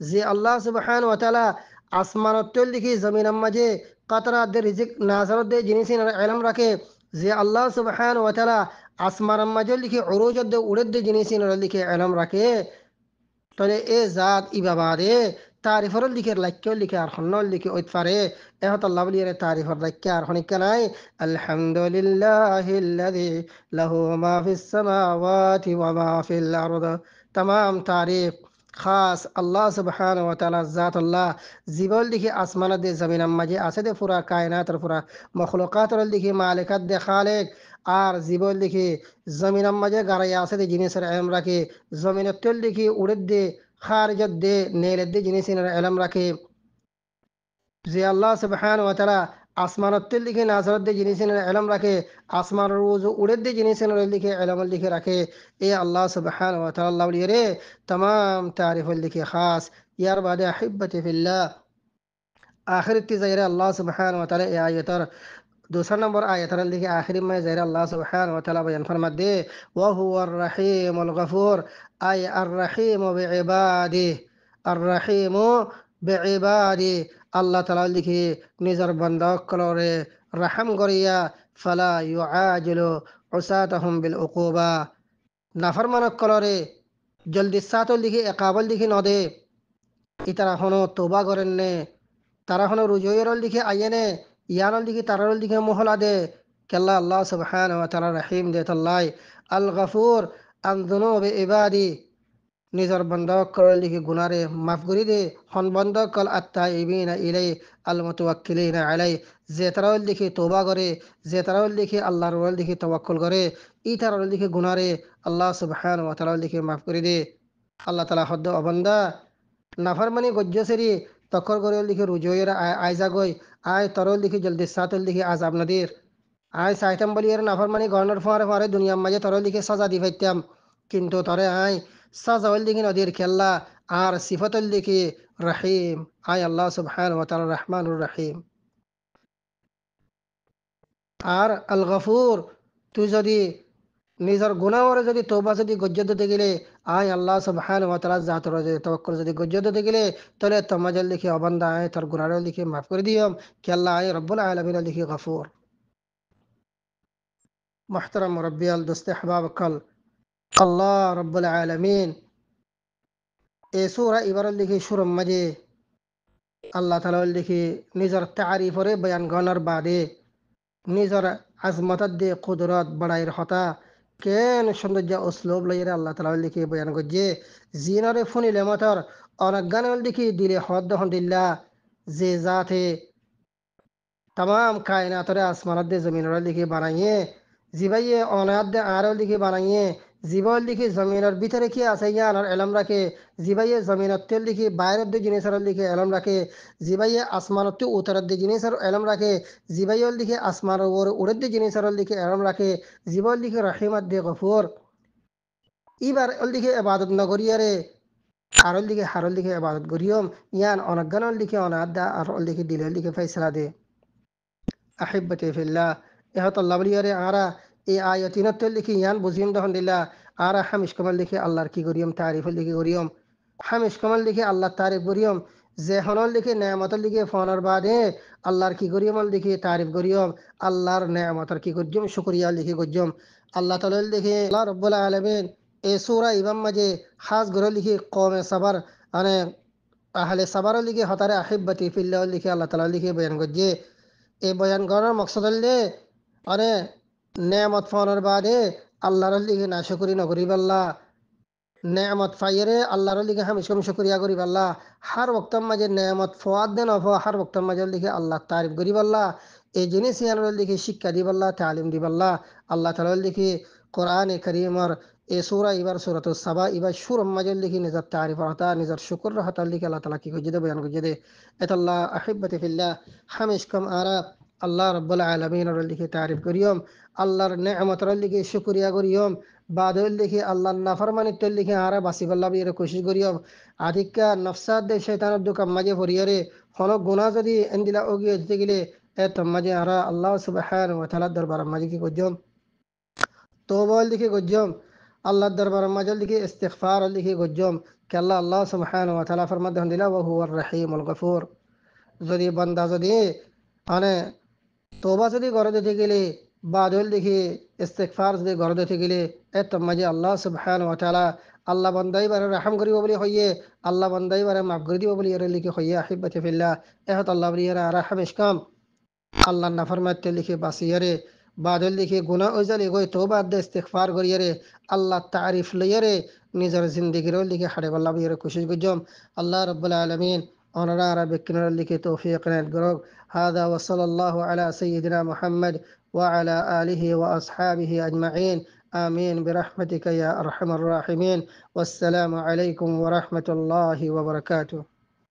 যে আল্লাহ সুবহানাহু ওয়া তাআলা আসমানত লিখে জমিনের মাঝে কাতরা দে রিজিক নাজার দে জিনিস ইনর এলম রাখে যে আল্লাহ সুবহানাহু ওয়া তাআলা আসমানের মাঝে লিখে উরুজ দে উড়ে দে জিনিস ইনর লিখে এলম রাখে তলে এ জাত ইবাবাদে তারিফর লিখে লাক্য লিখে আর হন্নল লিখে ওইতফারে এহত আল্লাহ বলিয়ে তারিফর লাক্য আর হনিকা নাই আলহামদুলিল্লাহিল্লাযী লাহু মা ফিস সামাওয়াতি ওয়া মা ফিল আরদ तमाम तारीफ খাস আল্লাহ সুবহানাহু ওয়া তাআলা জাত আল্লাহ জীবল লিখে আসমান দে জমিন মাঝে আছে দে পুরা কায়নাতের পুরা মখলুকাতের লিখে মালিকাত দে খালেক আর জীবল লিখে জমিন মাঝে গাড়াইয়া আছে দে জিনিসের এলম রাখে জমিনের তেল লিখে উড়ে দে খারিজত দে নেলের দে জিনিসের এলম রাখে যে আল্লাহ সুবহানাহু ওয়া তাআলা আসমানত তেল লিখে নাজরত দে জিনিসের এলম রাখে আসমান রোজ উড়ে দে জিনিসের লিখে এলম লিখে রাখে এ আল্লাহ সুবহানাহু ওয়া তাআলা আল্লাহ বলিয়ে রে तमाम तारीफ लिखे खास यार बाद अहिब्बती फिल्लाह आखिर ती ज़ाहिर अल्लाह सुब्हानहु व तआला ए आयतर दूसरा नंबर आयतर लिखे आखिर में ज़ाहिर अल्लाह सुब्हानहु व तआला बयान फरमा दे व हुवर रहीमुल Ghafoor ay ar-rahimu bi'ibadihi ar-rahimu bi'ibadihi আল্লাহ তাআলা লিখে নিজের বান্দা কলরে রহম করিয়া ফালা ইউআজিলু উসাতাহুম বিল উকুবা নাফরমান কলরে জলদি সাতো লিখে একাবল লিখে নদে ইতারা হনো তোবা করেন নে তারা হনো রুজয়ের লিখে আইয়েনে ইয়ান লিখে তারার লিখে মহলা দে কেল্লা আল্লাহ সুবহানাহু ওয়া তাআলা রহিম দে তাল্লাই আল গফুর আন যুনুবি ইবাদি নিজের বন্ধক করে লিখে গুনারে মাফ করি দে হন বন্ধক কল আত্তাইবিনা ইলাই আল মুতাওয়াক্কিলিনা আলাই যে তারাও লিখে তোবা করে যে তারাও লিখে আল্লাহর ওয়াল লিখে তাওয়াক্কুল করে ই তারাও লিখে গুনারে আল্লাহ সুবহানাহু ওয়া তাআলা লিখে মাফ করে দে আল্লাহ তাআলা হদ্দ অবন্দা নাফরমানি গজ্জসেরি তকর করে লিখে রুজয়ের আয়জা গই আয় তরল লিখে জলদি সাতল লিখে আজাব নদীর আয় সাইতাম বলি এর নাফরমানি গর্ণর ফারে ফারে দুনিয়ার মাঝে তরল লিখে সাজা দি পাইতাম কিন্তু তরে আয় সাজাওয়াল লিখে নদীর খেল্লা আর সিফাতুল লিখে রহিম আয় আল্লাহ সুবহানাহু ওয়া তাআলা রহমানুর রহিম আর আল গফুর তুই যদি নিজের গুনাহরে যদি তওবা যদি গজ্জত দিতে গেলে আয় আল্লাহ সুবহানাহু ওয়া তাআলা জাতর যদি তাওয়াক্কুল যদি গজ্জত দিতে গেলে তাহলে তমাজাল লিখে অবান্দা আয় তোর গুনাহরে লিখে মাফ করে দিও কে আল্লাহ আয় রব্বুল আলামিন লিখে গফুর মুহতারাম মুরব্বিয়াল দোস্তে আহবাব কল আল্লাহ রব্বুল আলামিন এই সূরা ইবারাত লিখে শুরুর মাঝে আল্লাহ তাআলা লিখে নিজের তারিফরে বয়ান গণর বাদে নিজের আজমত দে কুদরত বড়াইয়ের হতা কেন সৌন্দর্য উসলুব লইরে আল্লাহ তাআলা লিখে বয়ান গজ্জে জিনারে ফুনিলে মতর অনজ্ঞান লিখে দিলে হদ দিল্লা যে জাতে तमाम कायनातरे आसमानत दे जमीनर लिखे बानाइए জিবাইয়ে অনাদ দে আর লিখে বানাইয়ে জীবন লিখে জমিনের ভিতরে কি আছে ইয়ানোর এলম রাখে জিবাইয়ে জমিনত তেল লিখে বাইরের দে জিনিসের লিখে এলম রাখে জিবাইয়ে আসমানত উত্তরের দে জিনিসের এলম রাখে জিবাইয়ে লিখে আসমানের ওর উড়ের দে জিনিসের লিখে এলম রাখে জীবন লিখে রহিমত দে গফুর এবার লিখে ইবাদত নগরিয়ারে আর লিখে হারল লিখে ইবাদত করিয়ম ইয়ান অনজ্ঞান লিখে অনাদ দা আর লিখে দিলের লিখে ফয়সালা দে আহিব্বতি ফিল্লাহ এহত আল্লাহ বলিয়ারে আরা এই আয়াতিনত লিখি ইয়ান বুঝিম দহন দিল্লা আরা হামিশ কমাল লিখে আল্লাহর কি করিয়ম তারিফ লিখে করিয়ম হামিশ কমল লিখে আল্লাহ তারিফ করিয়ম যে হনল লিখে নেয়ামতল লিখে ফোনের বাদে আল্লাহর কি করিয়মল লিখে তারিফ করিয়ম আল্লাহর নেয়ামতর কি করজম শুকরিয়া লিখে করজম আল্লাহ তাআলা লিখে আল্লাহ রাব্বুল আলামিন এই সূরা ইমাম মাঝে খাস করে লিখে কওমে সাবার মানে আহলে সাবার লিখে হতারে আহিব্বতি ফিল্লাহ লিখে আল্লাহ তাআলা লিখে বয়ান করছে এই বয়ান করার মকসদ হলে আরে নেয়ামত ফোনের বাদে আল্লাহর লিখে না শুকরি নকরি বাল্লা নেয়ামত ফাইরে আল্লাহর লিগে হামিশ কম শুকরিয়া করি আল্লাহ হার ওক্তর মাঝে নেয়ামত ফোয়াদ দেন অফ হার ওক্তর মাঝে লিখে আল্লাহ তারিফ করি আল্লাহ এই জিনিস ইয়ানোর লিখে শিক্ষা দিব আল্লাহ তালিম দিব আল্লাহ আল্লাহ তাআলা লিখে কোরআন কারীমর এ সূরা ইবার সূরাতুস সাবা ইবার সূরার মাঝে লিখে নিজের তারিফ হতা নিজের শুকর হতা লিখে আল্লাহ তাআলা কি কইজে বয়ান কইজে এতাল্লাহ আহিব্বতি ফিল্লাহ হামিশ কম আরা আল্লাহ রাব্বুল আলামিন লিখে তারিফ করিয়ম আল্লাহর নেয়ামতর লিখে শুকরিয়া করিয়ম বাদল লিখে আল্লাহর নাফরমানিত্বের লিখে আরা বাসিবাল্লাহ বিয়ের কোশিশ করিয়ম আধিক্যা নফসাদ দে শৈতানের দোকান মাঝে ভরিয়ারে হন গুণা যদি এন্দিলা ওগিয়ে দিতে গেলে এত মাঝে আরা আল্লাহ সুবহানাহু ওয়া তাআলার দরবার মাঝে কি গজ্জম তওবা লিখে গজ্জম আল্লাহর দরবার মাঝে লিখে ইস্তিগফার লিখে গজ্জম কে আল্লাহ সুবহানাহু ওয়া তাআলা ফরমান দেন দিলা ওয়া হুয়ার রহিমুল গফুর যদি বান্দা যদি মানে তোবা যদি গড়ে দিতে গেলে বাদল দেখে ইস্তেগফার যদি গড়ে দিতে গেলে এত মাঝে আল্লাহ সুবহানাহু ওয়া তাআলা আল্লাহ বান্দাই বারে রহম করিব বলি হইয়ে আল্লাহ বান্দাই বারে মাফ করে দিব বলি এর লিখে হইয়ে আহিব্বতি ফিল্লাহ এহত আল্লাহ বলি এরা আর হামিশ কাম আল্লাহ নাফরমাতে লিখে বাসিয়ারে বাদল লিখে গুনাহ ওজালি গই তওবা দে ইস্তিগফার করিয়ারে আল্লাহ তারিফ লইয়ারে নিজের জিন্দেগির লিখে হাড়ে আল্লাহ বিয়ারে কোশিশ গজম আল্লাহ রাব্বুল আলামিন অনরা আরবিক কিনার লিখে তৌফিক নেন গরব هذا وصلى الله على سيدنا محمد وعلى آله وأصحابه أجمعين آمين برحمتك يا أرحم الراحمين والسلام عليكم ورحمة الله وبركاته